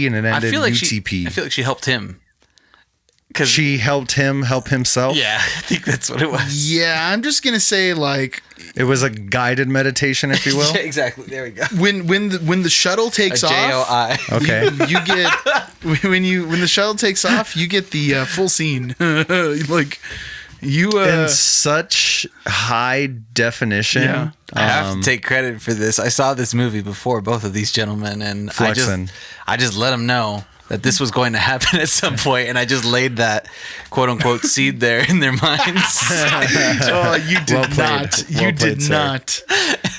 and it ended UTP. I feel like she helped him. She helped him help himself. Yeah, I think that's what it was. Yeah, I'm just gonna say like it was a guided meditation, if you will. Yeah, exactly. There we go. When the shuttle takes off, JOI. Okay. you get when the shuttle takes off, you get the full scene. Like you in such high definition. Yeah. I have to take credit for this. I saw this movie before both of these gentlemen, and flexing. I just let them know that this was going to happen at some point, and I just laid that quote unquote seed there in their minds. Oh, you did not. You did not.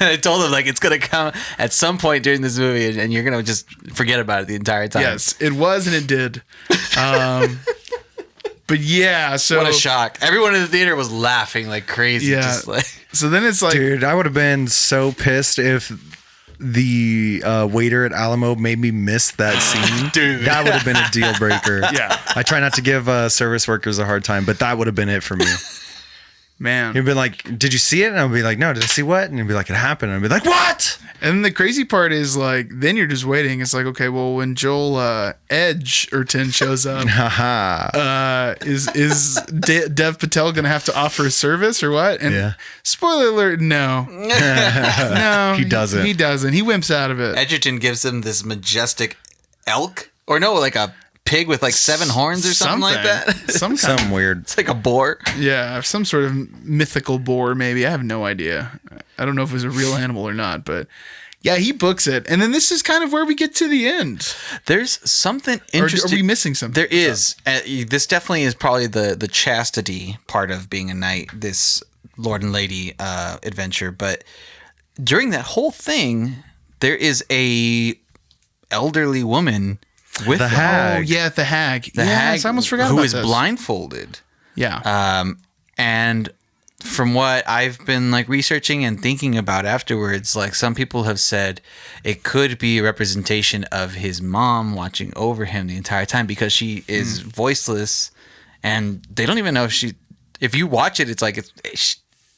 And I told them like it's gonna come at some point during this movie, and you're gonna just forget about it the entire time. Yes, it was, and it did. But yeah, so what a shock! Everyone in the theater was laughing like crazy. Yeah. Just like, so then it's like, dude, I would have been so pissed if the waiter at Alamo made me miss that scene. Dude, that would have been a deal breaker. Yeah. I try not to give service workers a hard time, but that would have been it for me. man. He'd be like, "Did you see it?" And I'd be like, "No, did I see what?" And he'd be like, "It happened." And I'd be like, "What?" And the crazy part is like, then you're just waiting. It's like, okay, well, when Joel Edgerton shows up, is Dev Patel gonna have to offer a service or what? And spoiler alert, no, no, he doesn't. He doesn't. He wimps out of it. Edgerton gives him this majestic elk, or no, like a pig with like 7 horns or something like that. Something weird. It's like a boar. Yeah, some sort of mythical boar, maybe. I have no idea. I don't know if it was a real animal or not, but yeah, he books it. And then this is kind of where we get to the end. There's something interesting. Are we missing something? There is. This definitely is probably the chastity part of being a knight, this Lord and Lady adventure. But during that whole thing, there is a elderly woman with the hag. Oh, yeah, the hag. The hag, I almost forgot who about is this. blindfolded. Yeah. And from what I've been like researching and thinking about afterwards, like some people have said it could be a representation of his mom watching over him the entire time because she is voiceless, and they don't even know if you watch it, it's like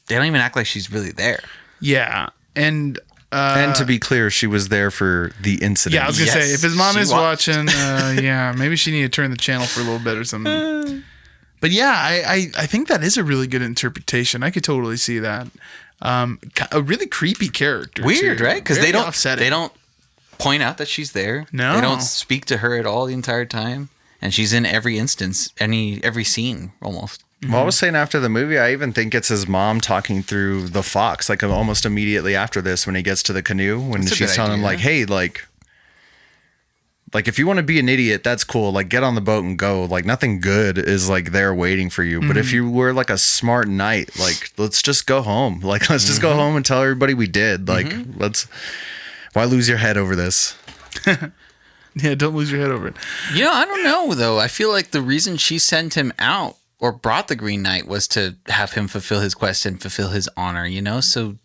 they don't even act like she's really there. Yeah. And to be clear, she was there for the incident. yeah, I was gonna say, if his mom is watching, watching, yeah, maybe she need to turn the channel for a little bit or something. But yeah, I think that is a really good interpretation. I could totally see that. A really creepy character. Weird, too. right? Because Very they don't offsetting. they don't point out that she's there. No. They don't speak to her at all the entire time, and she's in every instance, every scene almost. Well, I was saying after the movie, I even think it's his mom talking through the fox, like almost immediately after this when he gets to the canoe, when That's a she's good telling him idea. like, hey, like if you want to be an idiot, that's cool. Like get on the boat and go. Like nothing good is like there waiting for you. But if you were like a smart knight, like let's just go home. Like let's just go home and tell everybody we did. Like why lose your head over this? Yeah, don't lose your head over it. You know, I don't know though. I feel like the reason she sent him out or brought the Green Knight was to have him fulfill his quest and fulfill his honor, you know? So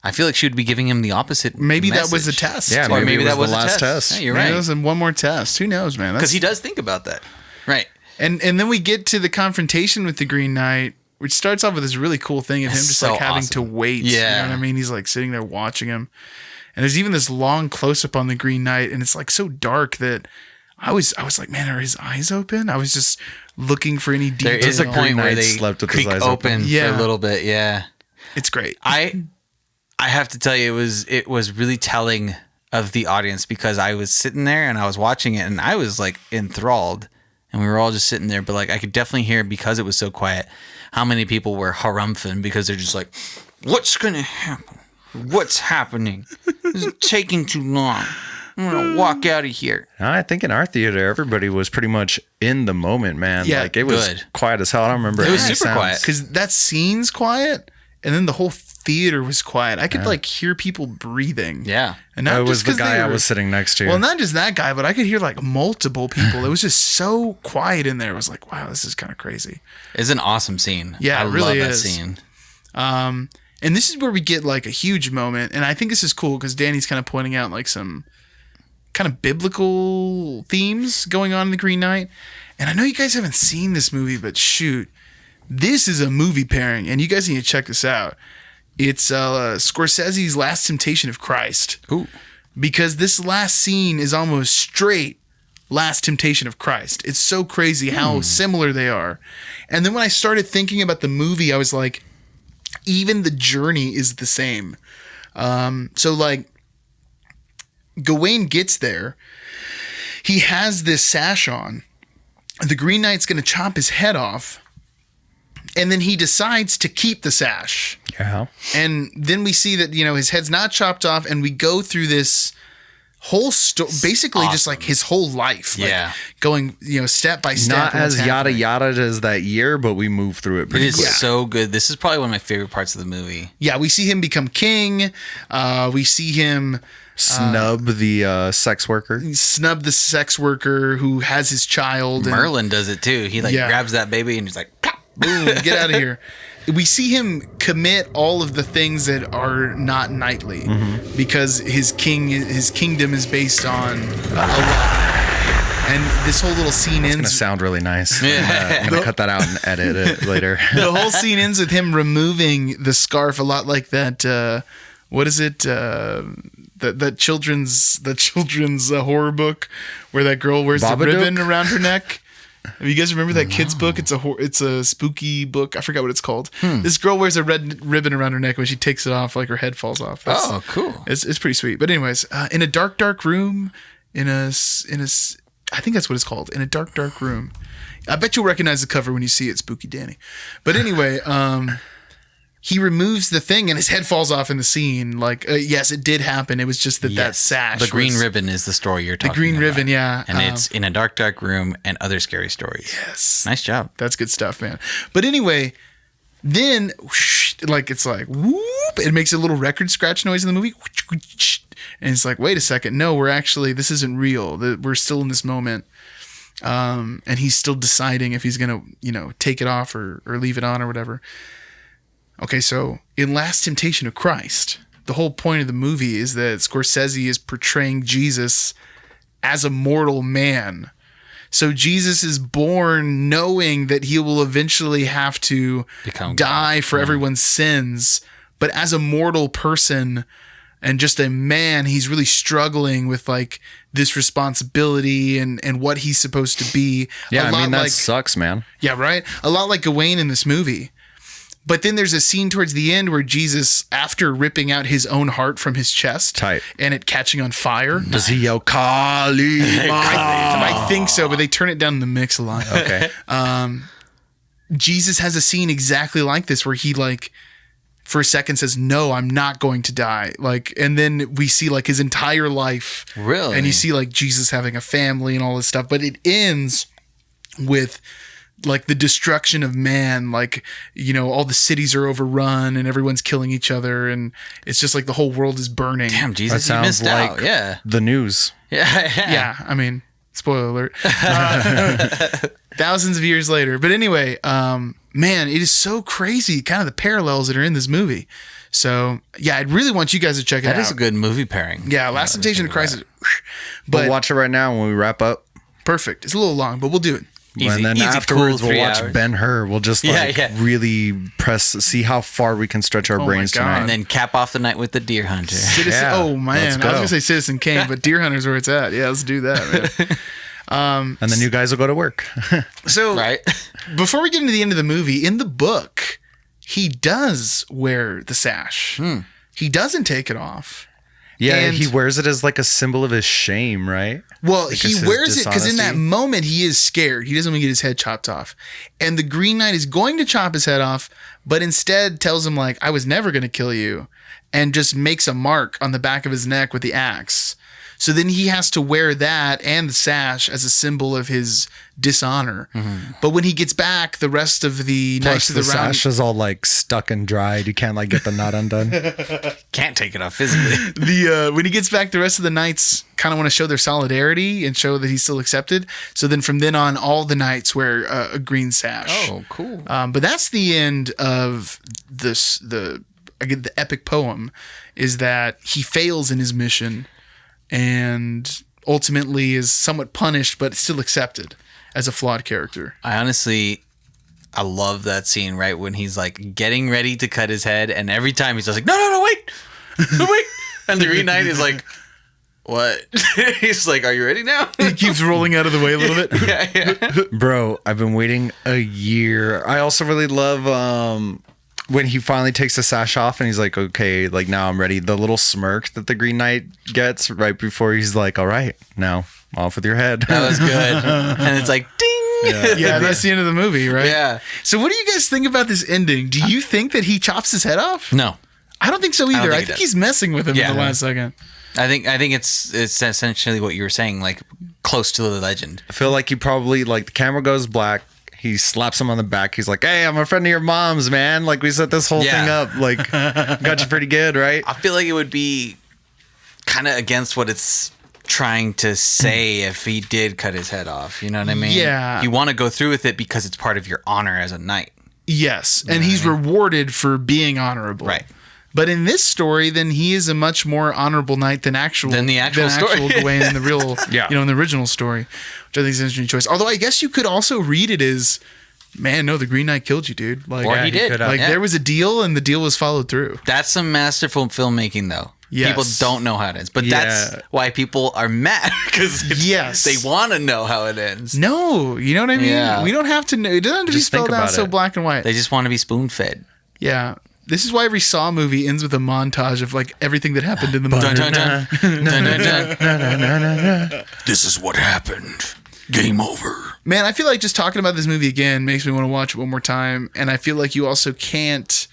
I feel like she would be giving him the opposite Maybe message. that was a test. Yeah, Or maybe it that was the a last test. test. Yeah, you're Maybe right. that was one more test. Who knows, man? Because he does think about that. Right. And then we get to the confrontation with the Green Knight, which starts off with this really cool thing of him That's just so like having awesome. to wait. Yeah. You know what I mean? He's like sitting there watching him. And there's even this long close up on the Green Knight, and it's like so dark that I was like, man, are his eyes open? I was just looking for any There detail. is a point where Knight they slept with his creak eyes open for Yeah. a little bit. Yeah. It's great. I have to tell you, it was really telling of the audience because I was sitting there and I was watching it and I was like enthralled, and we were all just sitting there. But like I could definitely hear, because it was so quiet, how many people were harumphing because they're just like, "What's gonna happen? What's happening? This is taking too long. I'm gonna walk out of here." I think in our theater, everybody was pretty much in the moment, man. Yeah, like it was good. quiet as hell. I don't remember. It was any super sounds. quiet. Because that scene's quiet, and then the whole theater was quiet. I could like hear people breathing. Yeah. And not It was just the 'cause guy they I were- was sitting next to. Well, not just that guy, but I could hear like multiple people. It was just so quiet in there. I was like, wow, this is kind of crazy. It's an awesome scene. Yeah, I it really love is. that scene. And this is where we get like a huge moment. And I think this is cool because Danny's kind of pointing out like some kind of biblical themes going on in The Green Knight. And I know you guys haven't seen this movie, but shoot, this is a movie pairing. And you guys need to check this out. It's Scorsese's Last Temptation of Christ. Ooh. Because this last scene is almost straight Last Temptation of Christ. It's so crazy how similar they are. And then when I started thinking about the movie, I was like, even the journey is the same. So like, Gawain gets there. He has this sash on. The Green Knight's going to chop his head off. And then he decides to keep the sash. Yeah. And then we see that, his head's not chopped off. And we go through this whole story, basically just like his whole life. Yeah. Like going, step by step. Not as yada yada as that year, but we move through it It pretty is quick. so good. This is probably one of my favorite parts of the movie. Yeah, we see him become king. We see him Snub the sex worker. snub the sex worker who has his child. Merlin does it too. He grabs that baby and he's like, plop. Boom, get out of here. We see him commit all of the things that are not knightly because his kingdom is based on a law. And this whole little scene It's gonna ends. sound really nice. I'm gonna cut that out and edit it later. The whole scene ends with him removing the scarf, a lot like that. What is it? That children's horror book where that girl wears the Babadook? ribbon around her neck. You guys remember that kid's book? It's a spooky book. I forgot what it's called. This girl wears a red ribbon around her neck. When she takes it off, like her head falls off. Oh, cool. It's pretty sweet. But anyways, in a dark room, I think that's what it's called. In a dark room. I bet you'll recognize the cover when you see it, Spooky Danny. But anyway, he removes the thing and his head falls off in the scene. Like, yes, it did happen. It was just that sash. The green ribbon is the story you're talking about. The green ribbon, yeah. And it's in a dark room and other scary stories. Yes. Nice job. That's good stuff, man. But anyway, then it's like whoop, it makes a little record scratch noise in the movie. And it's like, wait a second. No, this isn't real. We're still in this moment. And he's still deciding if he's going to, take it off or leave it on or whatever. Okay, so in Last Temptation of Christ, the whole point of the movie is that Scorsese is portraying Jesus as a mortal man. So Jesus is born knowing that he will eventually have to die for everyone's sins. But as a mortal person and just a man, he's really struggling with like this responsibility and what he's supposed to be. Yeah, that sucks, man. Yeah, right? A lot like Gawain in this movie. But then there's a scene towards the end where Jesus, after ripping out his own heart from his chest and it catching on fire. Does he yell, Kali? I think so, but they turn it down in the mix a lot. Okay. Jesus has a scene exactly like this where he for a second says, no, I'm not going to die. And then we see his entire life. Really? And you see Jesus having a family and all this stuff. But it ends with the destruction of man, all the cities are overrun and everyone's killing each other. And it's just the whole world is burning. Damn, That Jesus, you sounds missed like out. Yeah. the news. Yeah. I mean, spoiler alert. Thousands of years later. But anyway, man, it is so crazy, kind of the parallels that are in this movie. So, yeah, I'd really want you guys to check it out. That is a good movie pairing. Yeah, Last Temptation of Christ. We'll watch it right now when we wrap up. Perfect. It's a little long, but we'll do it. Easy, and then easy, afterwards cool we'll 3 watch hours. Ben-Hur. We'll just really see how far we can stretch our brains God. tonight. And then cap off the night with the Deer Hunter. Citizen, oh, man. let's I was go. going to say Citizen Kane, but Deer Hunter's where it's at. Yeah, let's do that, man. And then you guys will go to work. So, Right? before we get into the end of the movie, in the book, he does wear the sash. He doesn't take it off. Yeah, And- he wears it as a symbol of his shame, right? Well, Because he his wears it because in that dishonesty. moment he is scared. He doesn't want to get his head chopped off. And the Green Knight is going to chop his head off, but instead tells him I was never going to kill you, and just makes a mark on the back of his neck with the axe. So then he has to wear that and the sash as a symbol of his dishonor. But when he gets back, the rest of the Knights Plus of the the Round sash is all stuck and dried. You can't get the knot undone. Can't take it off physically. when he gets back, the rest of the knights kind of want to show their solidarity and show that he's still accepted. So then from then on, all the knights wear a green sash. Oh, cool. But that's the end of the again, the epic poem is that he fails in his mission and ultimately is somewhat punished, but still accepted as a flawed character. I love that scene right when he's like getting ready to cut his head, and every time he's just like, no, wait, wait. And the Green Knight is like, what? He's like, are you ready now? He keeps rolling out of the way a little bit. Yeah. Bro, I've been waiting a year. I also really love when he finally takes the sash off and he's like, okay, like now I'm ready. The little smirk that the Green Knight gets right before he's like, all right, now off with your head. That was good. And it's like, ding. Yeah, that's the end of the movie, right? Yeah. So what do you guys think about this ending? Do you think that he chops his head off? No. I don't think so either. I he think does. he's messing with him in the last second. I think it's essentially what you were saying, like close to the legend. I feel like he probably, like, the camera goes black. He slaps him on the back. He's like, hey, I'm a friend of your mom's, man. Like, we set this whole thing up. Like, got you pretty good, right? I feel like it would be kind of against what it's trying to say if he did cut his head off. You know what I mean? Yeah. You want to go through with it because it's part of your honor as a knight. Yes, and he's rewarded for being honorable. Right. But in this story, then he is a much more honorable knight than the actual story. Gawain in the real, Yeah. in the original story, which I think is an interesting choice. Although I guess you could also read it as, man, no, the Green Knight killed you, dude. Like, Or he did. could have. like there was a deal, and the deal was followed through. That's some masterful filmmaking, though. Yes. People don't know how it ends, but that's why people are mad because they want to know how it ends. No, you know what I mean? Yeah. We don't have to know. It doesn't have to be Just think spelled out about so it. black and white. They just want to be spoon fed. Yeah. This is why every Saw movie ends with a montage of like everything that happened in the movie. Dun, dun, dun. Dun, dun, dun. This is what happened. Game over. Man, I feel like just talking about this movie again makes me want to watch it one more time. And I feel like you also can't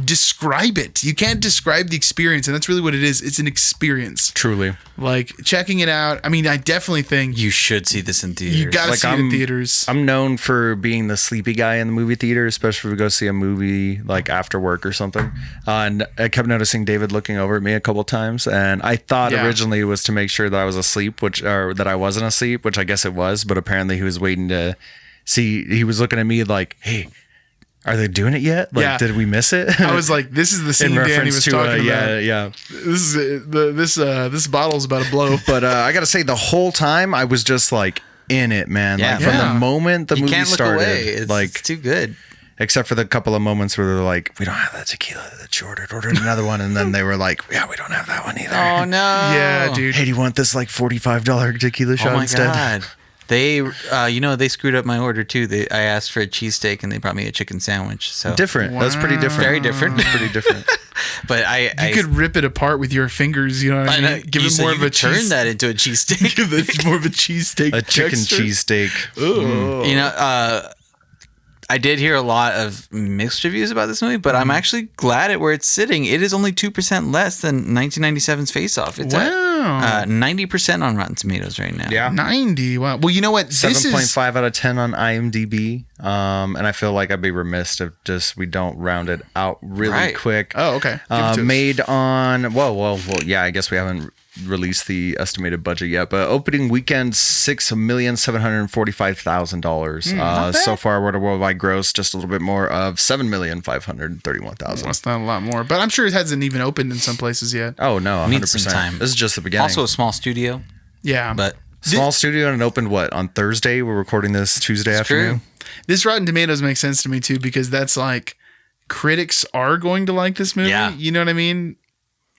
describe it. You can't describe the experience. And that's really what it is. It's an experience. Truly. Like checking it out. I mean, I definitely think You should see this in theaters. you got to Like, see it in theaters. I'm known for being the sleepy guy in the movie theater, especially if we go see a movie like after work or something. And I kept noticing David looking over at me a couple times, and I thought originally it was to make sure that I was asleep, or that I wasn't asleep, which I guess it was. But apparently he was waiting to see. He was looking at me like, "Hey, are they doing it yet? Like, did we miss it?" I was like, this is the scene in Danny reference was to talking about. yeah. This is this bottle's about to blow. But I gotta say, the whole time I was just like in it, man. Yeah. Like from Yeah. the moment the You movie can't look started, away. It's too good. except for the couple of moments where they're like, we don't have that tequila that you ordered another one, and then they were like, yeah, we don't have that one either. Oh no! Yeah, dude. Hey, do you want this like $45 tequila shot Oh my instead? god! They, they screwed up my order too. I asked for a cheesesteak and they brought me a chicken sandwich. So Different. That's pretty different. Very different. That's pretty different. But You could rip it apart with your fingers, you know what I mean? Give it more of a turn cheese. that into a cheesesteak. Give it more of a cheesesteak. A chicken texture. cheesesteak. Ooh. You know, I did hear a lot of mixed reviews about this movie, but I'm actually glad at where it's sitting. It is only 2% less than 1997's Face Off. It's Wow. at 90% on Rotten Tomatoes right now. Yeah. 90. Wow. Well, you know what? This is 7.5 out of 10 on IMDb. And I feel like I'd be remiss if just we don't round it out really Right. quick. Oh, okay. Give it to us. Made on well, yeah. I guess we haven't released the estimated budget yet, but opening weekend $6,745,000. So far, what a worldwide gross just a little bit more of $7,531,000. That's not a lot more, but I'm sure it hasn't even opened in some places yet. Oh no, 100%. Needs some time. This is just the beginning. Also a small studio, Yeah. but Small studio, and it opened what on Thursday. We're recording this Tuesday afternoon. This Rotten Tomatoes makes sense to me too, because that's like critics are going to like this movie. Yeah. You know what I mean?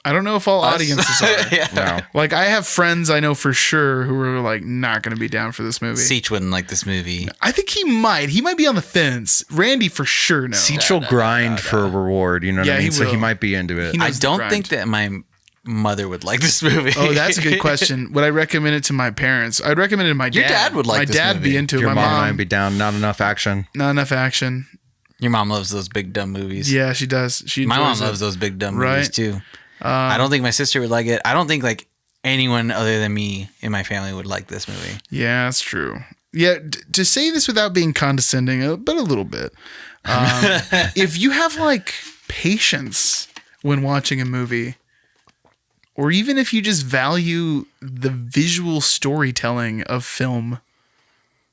I don't know if all audiences are. yeah. No. Like I have friends I know for sure who are like not going to be down for this movie. Seach wouldn't like this movie. I think he might. He might be on the fence. Randy for sure no. Seach will grind for a reward. You know what Yeah, I he mean? So he will. might be into it. He I knows the don't grind. think that my mother would like this movie. Oh, that's a good question. Would I recommend it to my parents? I'd recommend it to my dad. Your dad would like my this dad movie. be into it. Your My mom mom might be down. Not enough action. not enough action. Your mom loves those big dumb movies. Yeah, she does. She My mom enjoys it. loves those big dumb Right. movies too. I don't think my sister would like it. I don't think like anyone other than me in my family would like this movie. Yeah, that's true. Yeah, to say this without being condescending, but a little bit. If you have like patience when watching a movie, or even if you just value the visual storytelling of film,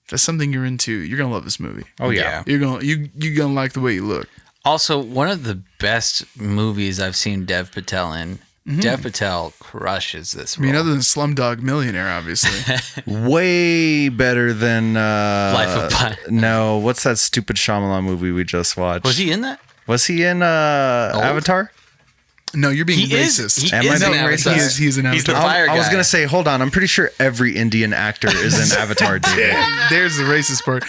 if that's something you're into, you're gonna love this movie. Oh yeah. You're gonna like the way you look. Also, one of the best movies I've seen Dev Patel in. Dev Patel crushes this I mean, role. other than Slumdog Millionaire, obviously. Way better than Life of Pi. No, what's that stupid Shyamalan movie we just watched? Was he in that? Was he in Avatar? No, you're being He racist. is. He Am I is in being Avatar. racist? He's an He's the Avatar. fire guy. I was gonna say, hold on. I'm pretty sure every Indian actor is in Avatar. David. There's the racist part.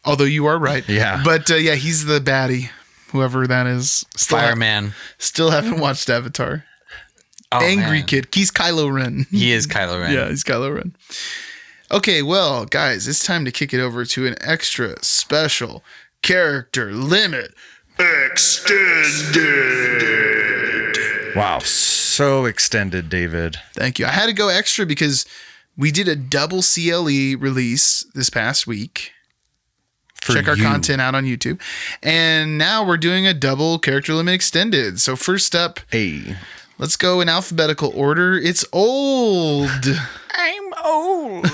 Although you are right. Yeah. But yeah, he's the baddie, whoever that is. Fireman. Still haven't watched Avatar. Oh, Angry man. kid. He's Kylo Ren. He is Kylo Ren. Yeah, he's Kylo Ren. Okay, well, guys, it's time to kick it over to an extra special character limit extended. Wow, so extended, David. Thank you. I had to go extra because we did a double CLE release this past week. Check our content out on YouTube. And now we're doing a double character limit extended. So first up, Hey, let's go in alphabetical order. It's Old. I'm old.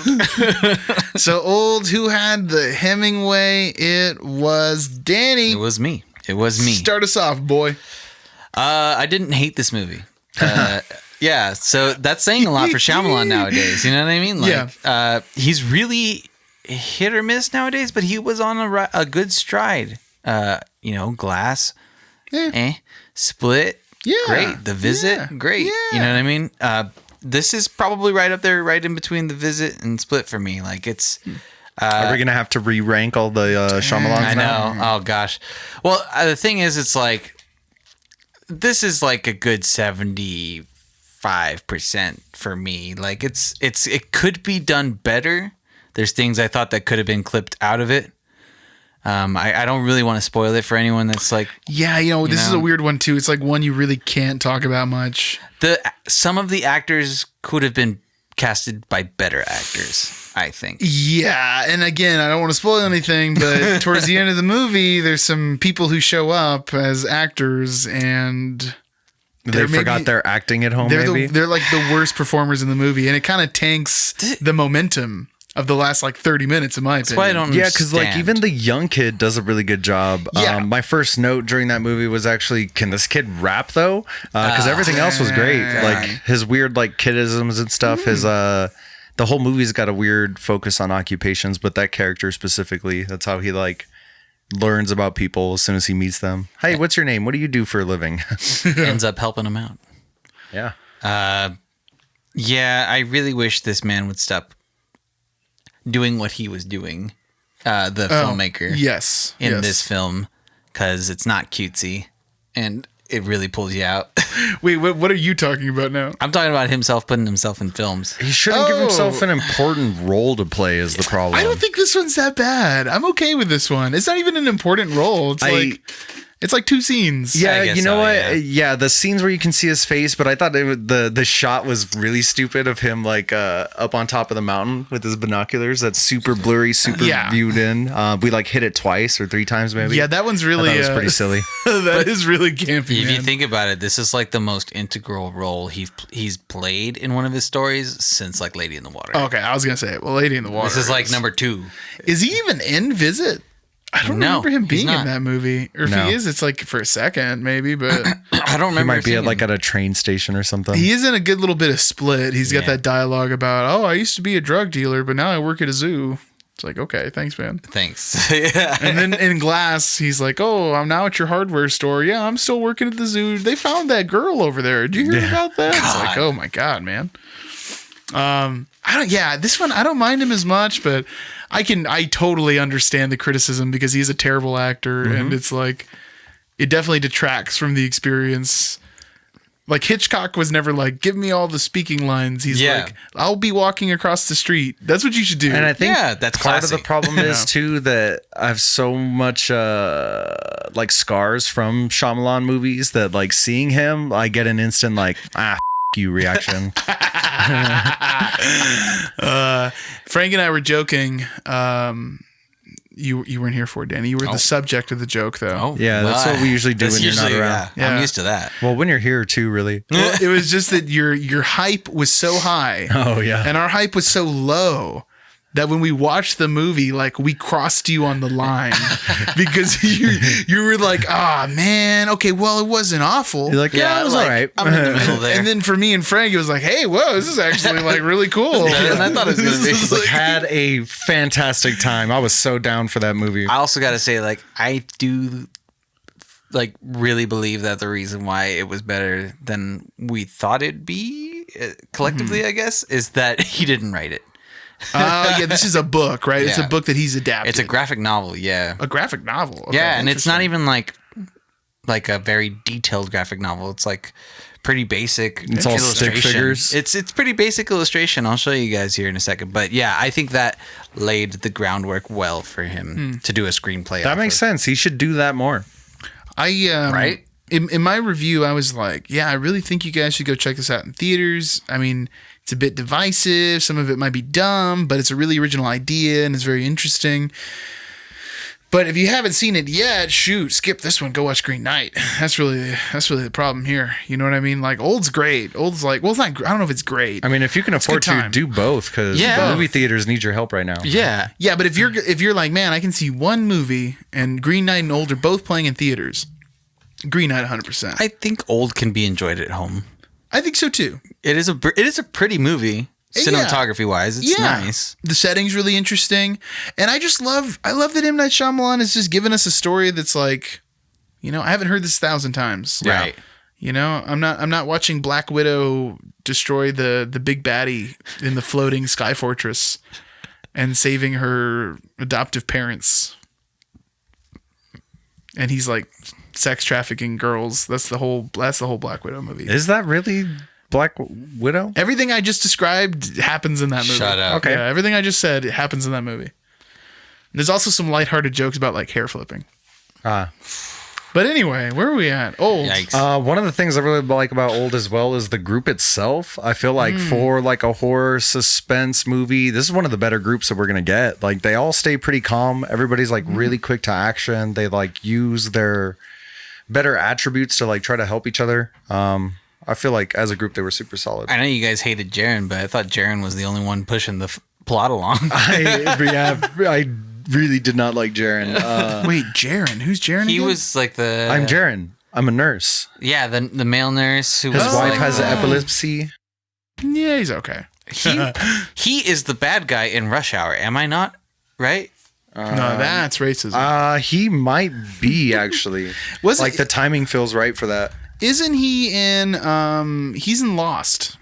So Old, who had the Hemingway? It was Danny. It was me. It was me. Start us off, boy. I didn't hate this movie. Yeah, so that's saying a lot for Shyamalan nowadays. You know what I mean? Like, he's really hit or miss nowadays, but he was on a good stride. Glass, Split, Yeah. great. The Visit, Yeah. great. Yeah. You know what I mean? This is probably right up there, right in between The Visit and Split for me. Like, it's... are we gonna have to re-rank all the Shyamalans? I now? know. Oh gosh. Well, the thing is, it's like this is like a good 75% for me. Like it could be done better. There's things I thought that could have been clipped out of it. I don't really want to spoil it for anyone that's like. Yeah, this is a weird one too. It's like one you really can't talk about much. Some of the actors could have been casted by better actors, I think. Yeah, and again, I don't want to spoil anything, but towards the end of the movie, there's some people who show up as actors, and They forgot they're acting at home. Maybe they're like the worst performers in the movie, and it kind of tanks the momentum of the last like 30 minutes, in my opinion. That's why I don't. yeah, because like understand. even the young kid does a really good job. Yeah. My first note during that movie was actually, can this kid rap though? Because everything else was great. Like his weird like kidisms and stuff. His the whole movie's got a weird focus on occupations, but that character specifically, that's how he like learns about people as soon as he meets them. Hey, what's your name? What do you do for a living? ends up helping him out. Yeah. Yeah, I really wish this man would stop doing what he was doing, the filmmaker. Yes. In yes. this film, because it's not cutesy, and it really pulls you out. Wait, what are you talking about now? I'm talking about himself putting himself in films. He shouldn't give himself an important role to play is the problem. I don't think this one's that bad. I'm okay with this one. It's not even an important role. It's like two scenes. Yeah, I guess you know so, what? yeah. Yeah, the scenes where you can see his face, but I thought the shot was really stupid of him like up on top of the mountain with his binoculars. That's super blurry, super viewed in. We like hit it twice or three times maybe. Yeah, that one's really I thought it was pretty silly. That is really campy. If you think about it, this is like the most integral role he's played in one of his stories since like Lady in the Water. Okay, I was gonna say it. Well, Lady in the Water. This is like number 2. Is he even in Visit? I don't remember him being in that movie. Or if he is, it's like for a second, maybe, but I don't remember. He might be seeing at him. a train station or something. he is in a good little bit of Split. He's got Yeah. that dialogue about, I used to be a drug dealer, but now I work at a zoo. It's like, okay, thanks, man. Thanks. Yeah. And then in Glass, he's like, I'm now at your hardware store. Yeah, I'm still working at the zoo. They found that girl over there. Did you hear about that? It's like, oh my God, man. This one, I don't mind him as much, but I totally understand the criticism because he's a terrible actor, and it's like, it definitely detracts from the experience. Like Hitchcock was never like, give me all the speaking lines. He's like, I'll be walking across the street. That's what you should do. And I think that's part classy. of the problem is too that I have so much like scars from Shyamalan movies that like seeing him, I get an instant like you reaction. Frank and I were joking. You weren't here for it, Danny. You were the subject of the joke, though. Oh, Yeah, that's what we usually do that's when you're not usually- around. Yeah. I'm used to that. Well, when you're here too, really. Well, it was just that your hype was so high, Oh yeah. and our hype was so low that when we watched the movie, like we crossed you on the line because you were like, ah, man, okay, well, it wasn't awful. You're like, yeah, it was like, all right. I'm in the middle there. And then for me and Frank, it was like, hey, whoa, this is actually like really cool. Better than I thought it was gonna be. This is like- Had a fantastic time. I was so down for that movie. I also got to say, like, I do like really believe that the reason why it was better than we thought it'd be collectively, I guess, is that he didn't write it. yeah, this is a book, right? It's a Yeah. book that he's adapted. It's a graphic novel, yeah. A graphic novel. Okay, Yeah, and it's not interesting. even like a very detailed graphic novel. It's like pretty basic. It's all stick illustration. figures. It's pretty basic illustration. I'll show you guys here in a second. But yeah, I think that laid the groundwork well for him to do a screenplay. That makes sense. He should do that more. Right? In my review, I was like, yeah, I really think you guys should go check this out in theaters. I mean, it's a bit divisive. Some of it might be dumb, but it's a really original idea and it's very interesting. But if you haven't seen it yet, shoot, skip this one. Go watch Green Knight. That's really the problem here. You know what I mean? Like, Old's great. Old's like, well, it's not. I don't know if it's great. I mean, if you can afford a good to, time. do both, because Yeah. the movie theaters need your help right now. Yeah. Yeah, but if you're like, man, I can see one movie and Green Knight and Old are both playing in theaters. Green Knight, 100%. I think Old can be enjoyed at home. I think so too. It is a pretty movie, Yeah. cinematography wise. It's nice. The setting's really interesting, and I love that M. Night Shyamalan has just given us a story that's like, you know, I haven't heard this 1,000 times. Right. You know, I'm not watching Black Widow destroy the big baddie in the floating sky fortress and saving her adoptive parents. And he's like sex trafficking girls. That's the whole Black Widow movie. Is that really Black Widow? Everything I just described happens in that movie. Shut up. Okay. Yeah, everything I just said happens in that movie. There's also some lighthearted jokes about like hair flipping. But anyway, where are we at? Old. Yikes. One of the things I really like about Old as well is the group itself. I feel like for like a horror suspense movie, this is one of the better groups that we're gonna get. Like they all stay pretty calm. Everybody's like really quick to action. They like use their better attributes to like try to help each other. I feel like as a group they were super solid. I know you guys hated Jaren, but I thought Jaren was the only one pushing the plot along. I really did not like Jaren. Wait, Jaren? Who's Jaren? He again? was like the I'm Jaren. I'm a nurse. Yeah, the male nurse who His was wife like has the- epilepsy. Yeah, he's okay. He is the bad guy in Rush Hour. Am I not right? No, that's racism. He might be actually. Was like it- the timing feels right for that. Isn't he in? He's in Lost.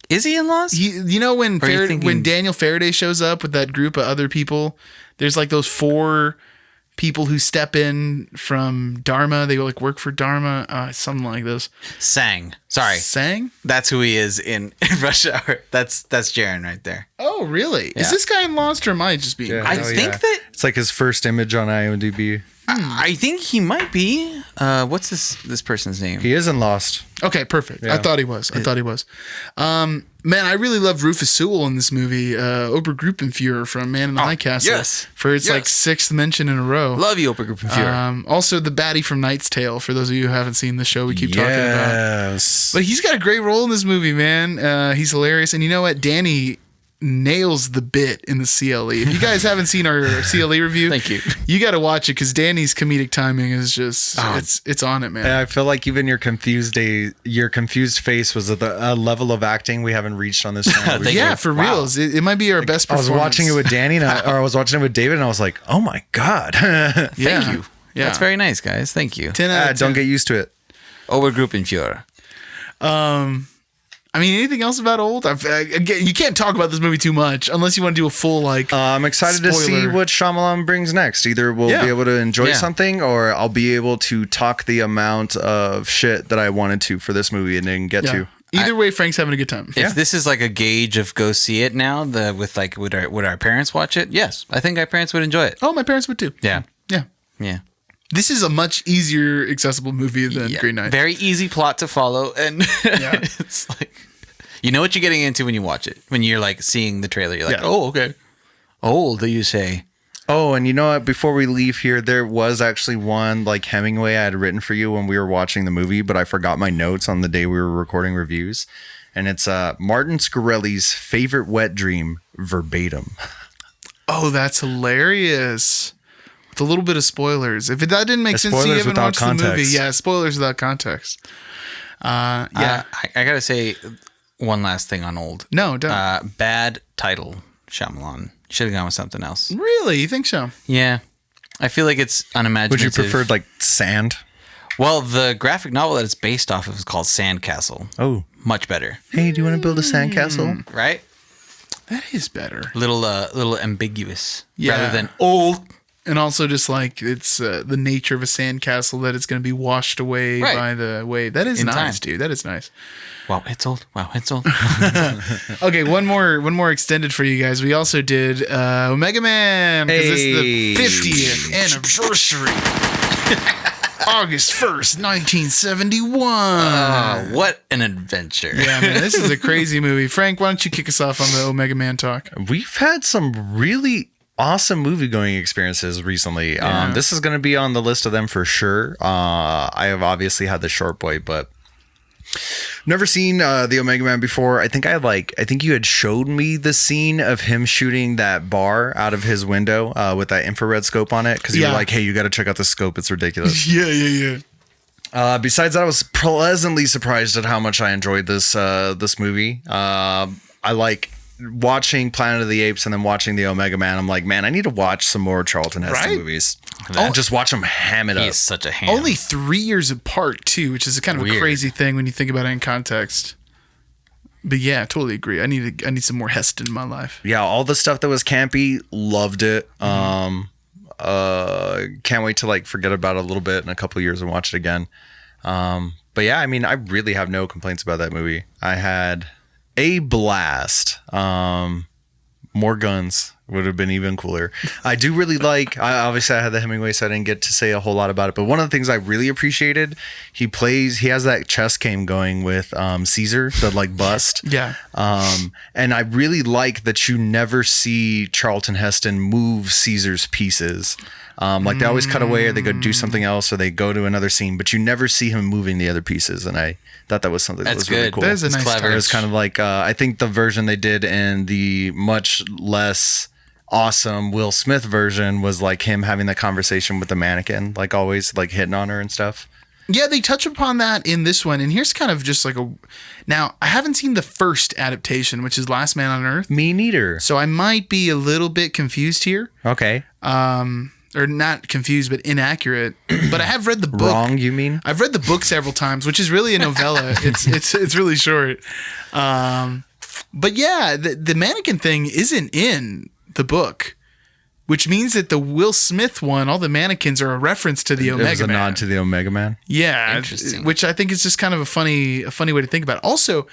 Is he in Lost? You know when Or are you when thinking- Daniel Faraday shows up with that group of other people, there's like those 4 people who step in from Dharma. They like work for Dharma, something like this. Sang. Sorry, Sang? that's who he is in Rush Hour. That's Jaren right there. Oh, really? Yeah. Is this guy in Lost or am I just being? Yeah. I Oh, think yeah. that It's like his first image on IMDb. I think he might be. What's this person's name? He is in Lost. Okay, perfect. Yeah. I thought he was. Man, I really love Rufus Sewell in this movie. Obergruppenführer from Man in the High Castle. yes. For its like Yes. 6th mention in a row. Love you, Oprah Group and Fury. Also, the baddie from Knight's Tale. For those of you who haven't seen the show, we keep talking about. Yes. But he's got a great role in this movie, man. He's hilarious, and you know what? Danny nails the bit in the CLE. If you guys haven't seen our CLE review, Thank you. You got to watch it because Danny's comedic timing is just it's on it, man. I feel like even your confused face was at a level of acting we haven't reached on this channel. Thank Yeah, you. for Wow. reals. It might be our best I was performance. watching it with Danny, or I was watching it with David, and I was like, "Oh my god!" Thank Yeah. you. Yeah. That's very nice, guys. Thank you. 10 out of 10. Don't get used to it. Oprah Group and Fury. I mean, anything else about Old? Again, you can't talk about this movie too much unless you want to do a full like. I'm excited to see Spoiler. what Shyamalan brings next. Either we'll Yeah. be able to enjoy Yeah. something, or I'll be able to talk the amount of shit that I wanted to for this movie and didn't get yeah. to. Either way, Frank's having a good time. If this is like a gauge of go see it now, with like would our parents watch it? Yes, I think our parents would enjoy it. Oh, my parents would too. Yeah, Yeah. yeah. This is a much easier accessible movie than Green Knight. Very easy plot to follow, and Yeah. it's like you know what you're getting into when you watch it. When you're like seeing the trailer, you're like, Yeah. oh, okay. Old, you say? Oh, and you know what? Before we leave here, there was actually one like Hemingway I had written for you when we were watching the movie, but I forgot my notes on the day we were recording reviews. And it's Martin Scorsese favorite wet dream verbatim. Oh, that's hilarious. With a little bit of spoilers. If that didn't make sense to you, Spoilers haven't without watched the movie. context. Yeah, spoilers without context. Yeah. I gotta say one last thing on old. No, don't. Bad title, Shyamalan. Should have gone with something else. Really? You think so? Yeah. I feel like it's unimaginative. Would you prefer like Sand? Well, the graphic novel that it's based off of is called Sandcastle. Oh. Much better. Hey, do you want to build a sandcastle? Right? That is better. Little ambiguous. Yeah. Rather than old. And also just like it's the nature of a sandcastle that it's going to be washed away Right. by the wave. That is In nice, time. dude. That is nice. Wow, it's old. Wow, it's old. Okay, one more extended for you guys. We also did Omega Man because it's the 50th anniversary. August 1st, 1971. What an adventure. Yeah, man, this is a crazy movie. Frank, why don't you kick us off on the Omega Man talk? We've had some really awesome movie going experiences recently. Yeah. This is going to be on the list of them for sure. I have obviously had the Short Boy, but never seen the Omega Man before. I think you had showed me the scene of him shooting that bar out of his window with that infrared scope on it because you were Yeah. like, hey, you got to check out the scope. It's ridiculous. Yeah. Besides that, I was pleasantly surprised at how much I enjoyed this movie. I like watching Planet of the Apes and then watching the Omega Man. I'm like, man, I need to watch some more Charlton Heston Right? movies. And just watch them ham it He up. is such a ham. Only 3 years apart, too, which is kind of a Weird. crazy thing when you think about it in context. But yeah, totally agree. I need some more Heston in my life. Yeah, all the stuff that was campy, loved it. Can't wait to like forget about it a little bit in a couple of years and watch it again. But yeah, I mean, I really have no complaints about that movie. I had a blast. More guns would have been even cooler. I do really obviously I had the Hemingway, so I didn't get to say a whole lot about it. But one of the things I really appreciated, he has that chess game going with Caesar, the like bust. Yeah. And I really like that you never see Charlton Heston move Caesar's pieces. Like they always cut away or they go do something else or they go to another scene, but you never see him moving the other pieces. And I thought that was something that That's was really good. cool. That is a It's nice clever. touch. It was kind of like I think the version they did in the much less awesome Will Smith version was like him having that conversation with the mannequin, like always like hitting on her and stuff. Yeah, they touch upon that in this one. And here's kind of just like now, I haven't seen the first adaptation, which is Last Man on Earth. Me neither. So I might be a little bit confused here. Okay. Or not confused, but inaccurate. But I have read the book. Wrong, you mean? I've read the book several times, which is really a novella. It's really short. But yeah, the mannequin thing isn't in the book, which means that the Will Smith one, all the mannequins are a reference to the It was Omega a Man. nod to the Omega Man. Yeah, Interesting. which I think is just kind of a funny way to think about it. Also,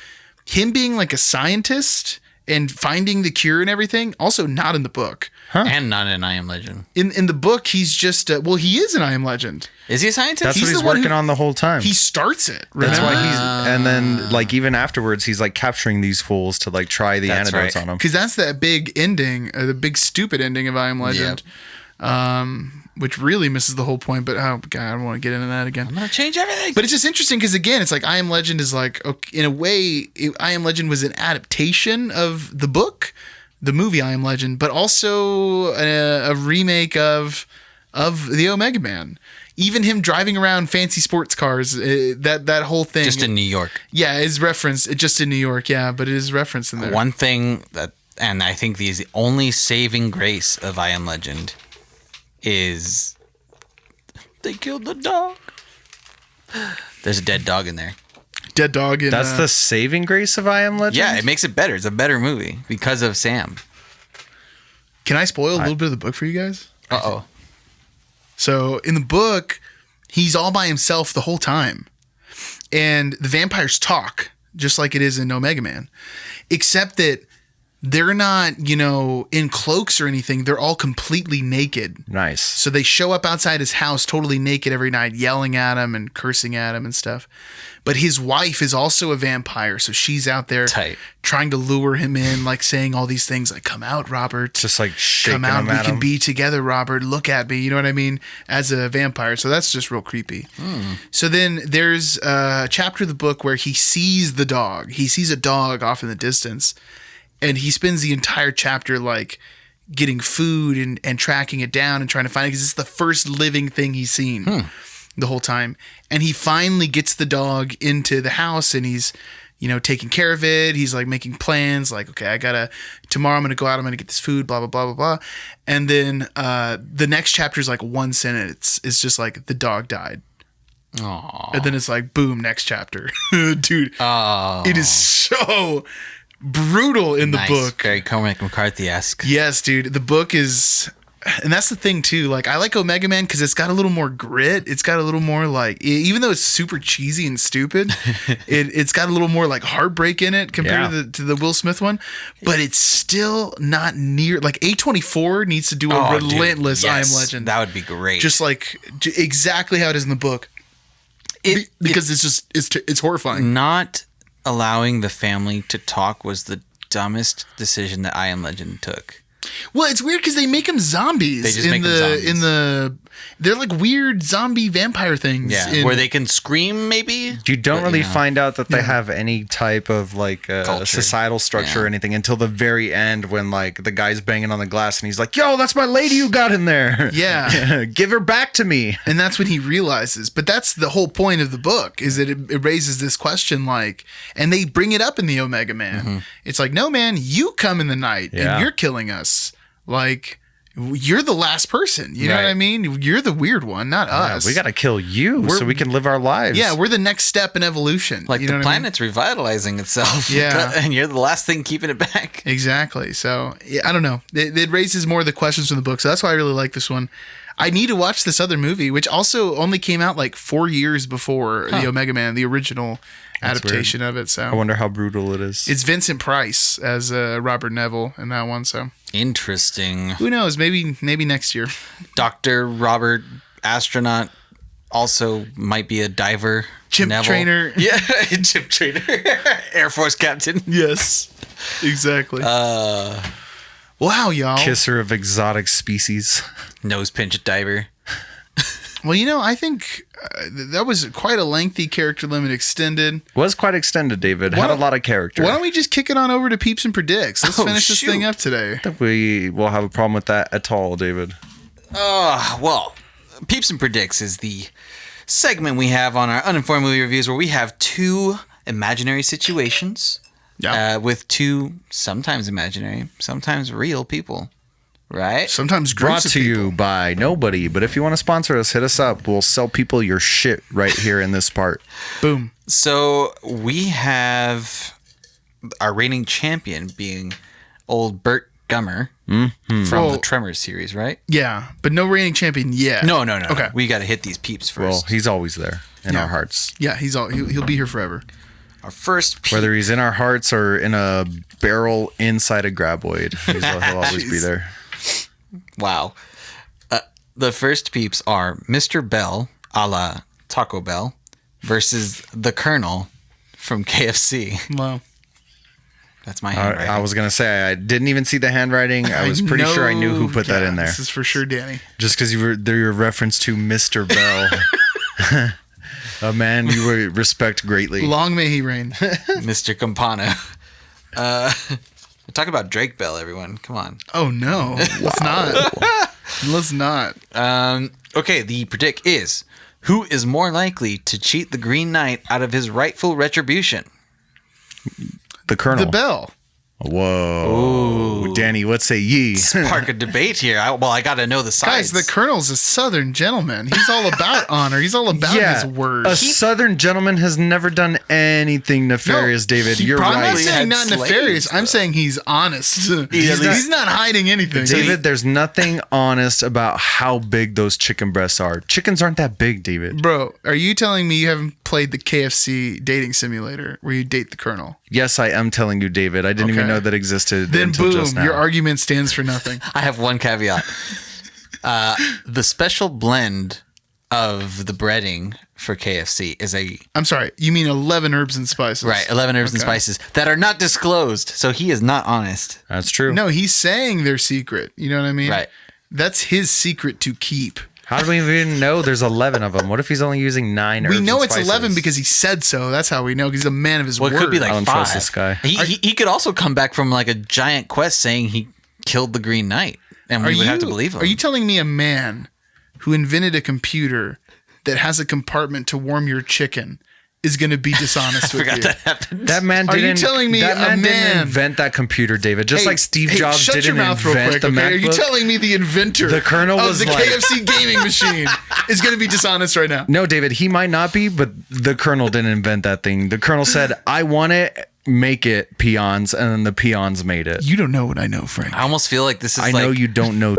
him being like a scientist and finding the cure and everything, also not in the book. And not an I Am Legend. In the book, he's just he is an I Am Legend. Is he a scientist? That's He's what he's the one working who- on the whole time. He starts it. That's Remember? why and then like even afterwards, he's like capturing these fools to like try the That's antidotes right. on them. Because that's that big ending, the big stupid ending of I Am Legend, which really misses the whole point. But oh god, I don't want to get into that again. I'm going to change everything. But it's just interesting because again, it's like I Am Legend is like in a way, I Am Legend was an adaptation of the book, the movie I Am Legend, but also a remake of the Omega Man. Even him driving around fancy sports cars, that whole thing. Just in New York. Yeah, is referenced. Just in New York, yeah, but it is referenced in there. One thing that, and I think the only saving grace of I Am Legend is they killed the dog. There's a dead dog in there. Dead dog. In, That's the saving grace of I Am Legend? Yeah, it makes it better. It's a better movie because of Sam. Can I spoil a little bit of the book for you guys? Uh-oh. So in the book, he's all by himself the whole time. And the vampires talk, just like it is in Omega Man. Except that they're not, in cloaks or anything. They're all completely naked. Nice. So they show up outside his house totally naked every night, yelling at him and cursing at him and stuff. But his wife is also a vampire. So she's out there Tight. trying to lure him in, like saying all these things like, come out, Robert. Just like shaking Come out, him we at can him. be together, Robert. Look at me. You know what I mean? As a vampire. So that's just real creepy. So then there's a chapter of the book where he sees the dog. He sees a dog off in the distance. And he spends the entire chapter like getting food and tracking it down and trying to find it because it's the first living thing he's seen the whole time. And he finally gets the dog into the house and he's, taking care of it. He's like making plans like, okay, tomorrow I'm going to go out, I'm going to get this food, blah, blah, blah, blah, blah. And then the next chapter is like one sentence. It's just like the dog died. Aww. And then it's like, boom, next chapter. Dude, it is so brutal in the book. Very Cormac McCarthy-esque. Yes, dude. The book is... And that's the thing, too. Like, I like Omega Man because it's got a little more grit. It's got a little more, like... Even though it's super cheesy and stupid, it's got a little more, like, heartbreak in it compared to the Will Smith one. But it's still not near... Like, A24 needs to do a relentless dude, I yes, Am Legend. That would be great. Just, like, exactly how it is in the book. Because it's horrifying. Not allowing the family to talk was the dumbest decision that I Am Legend took. Well, it's weird because they make them zombies. They just make them zombies. They're like weird zombie vampire things. Yeah, where they can scream maybe. You don't really find out that they have any type of like societal structure or anything until the very end when like the guy's banging on the glass and he's like, "Yo, that's my lady you got in there. Yeah, give her back to me." And that's when he realizes. But that's the whole point of the book is that it raises this question like, and they bring it up in the Omega Man. Mm-hmm. It's like, no man, you come in the night and you're killing us. Like, you're the last person. You know what I mean? You're the weird one, not us. We got to kill you so we can live our lives. Yeah, we're the next step in evolution. Like, the planet's revitalizing itself. Yeah. And you're the last thing keeping it back. Exactly. So, I don't know. It raises more of the questions from the book. So that's why I really like this one. I need to watch this other movie, which also only came out like 4 years before the Omega Man, the original adaptation of it. So I wonder how brutal it is. It's Vincent Price as Robert Neville in that one. So interesting. Who knows? Maybe next year. Dr. Robert Astronaut also might be a diver. Chimp Neville. trainer. Yeah, chimp trainer. Air Force captain. Yes, exactly. Wow, y'all. Kisser of exotic species. Nose pinch diver. Well, I think that was quite a lengthy character limit extended. Was quite extended, David. Had a lot of character. Why don't we just kick it on over to Peeps and Predicts? Let's finish this thing up today. I think we will have a problem with that at all, David. Well, Peeps and Predicts is the segment we have on our Uninformed Movie Reviews where we have two imaginary situations with two sometimes imaginary, sometimes real people. Right? Sometimes brought to you by nobody. But if you want to sponsor us, hit us up. We'll sell people your shit right here in this part. Boom. So we have our reigning champion being old Burt Gummer from the Tremors series, right? Yeah, but no reigning champion yet. No. Okay. We got to hit these peeps first. Well, he's always there in our hearts. Yeah, he'll be here forever. Our first peep. Whether he's in our hearts or in a barrel inside a graboid, he'll always be there. Wow. The first peeps are Mr. Bell, a la Taco Bell, versus the Colonel from KFC. Wow. That's my handwriting. I was going to say, I didn't even see the handwriting. I was pretty sure I knew who put that in there. This is for sure Danny. Just because your reference to Mr. Bell. A man you respect greatly. Long may he reign. Mr. Campana. Talk about Drake Bell, everyone. Come on. Oh, no. Let's not. Let's not. Okay, the predict is, who is more likely to cheat the Green Knight out of his rightful retribution? The Colonel. The Bell. Whoa. Ooh. Danny, what say ye? Spark a debate here. I got to know the sides. Guys, the Colonel's a Southern gentleman. He's all about honor. He's all about his word. A Southern gentleman has never done anything nefarious, David. You're right. I'm not saying not nefarious. I'm saying he's honest. He's not hiding anything. David, there's nothing honest about how big those chicken breasts are. Chickens aren't that big, David. Bro, are you telling me you haven't played the KFC dating simulator where you date the Colonel? Yes, I am telling you, David. I didn't even know that existed until just now. Your argument stands for nothing. I have one caveat. The special blend of the breading for KFC is I'm sorry, you mean 11 herbs and spices. Right, 11 herbs and spices that are not disclosed, so he is not honest. That's true. No, he's saying they're secret. You know what I mean? Right. That's his secret to keep. How do we even know there's 11 of them? What if he's only using 9 herbs We know and it's spices? 11 because he said so. That's how we know. He's a man of his word. It could be like I don't 5. trust this guy. He could also come back from like a giant quest saying he killed the Green Knight, and we would have to believe him. Are you telling me a man who invented a computer that has a compartment to warm your chicken is going to be dishonest with you? That happened. That man Are didn't. you telling me that a man didn't man- invent that computer, David? Just Hey, like Steve hey, Jobs shut your didn't mouth real invent quick, the okay? MacBook. Are you telling me the inventor The Colonel of was the like- KFC gaming machine is going to be dishonest right now? No, David, he might not be, but the Colonel didn't invent that thing. The Colonel said, "I want it, make it, peons," and then the peons made it. You don't know what I know, Frank. I almost feel like this is I like know you don't know.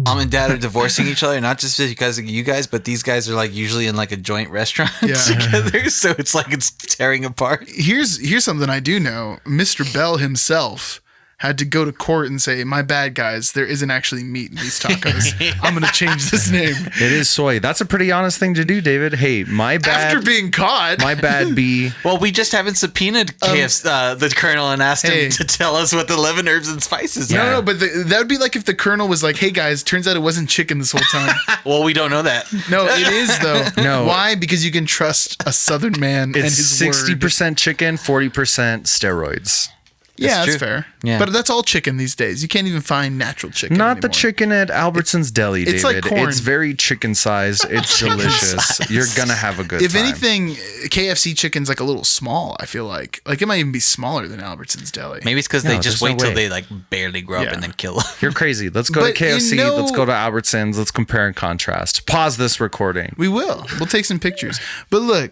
mom and dad are divorcing each other, not just because of you guys, but these guys are like usually in like a joint restaurant together. So it's like it's tearing apart. Here's something I do know. Mr. Bell himself had to go to court and say, "My bad, guys. There isn't actually meat in these tacos. I'm going to change this name." It is soy. That's a pretty honest thing to do, David. Hey, my bad. After being caught. My bad, B. Well, we just haven't subpoenaed the Colonel and asked hey. him to tell us what the 11 herbs and spices are. No, but that would be like if the Colonel was like, "Hey, guys, turns out it wasn't chicken this whole time." Well, we don't know that. No, it is, though. No. Why? Because you can trust a Southern man and It's his word. 60% chicken, 40% steroids. Yeah, that's true. fair. Yeah. But that's all chicken these days. You can't even find natural chicken Not the anymore. chicken at Albertson's Deli, it's David. like corn. It's very chicken sized. It's delicious. You're gonna have a good If time. anything, KFC chicken's like a little small, I feel like. Like it might even be smaller than Albertson's Deli. Maybe it's because No, they just there's wait no till way. they like barely grow up Yeah. and then kill them. You're crazy. Let's go But to KFC. you know- Let's go to Albertsons. Let's compare and contrast. Pause this recording. We will. We'll take some pictures. But look,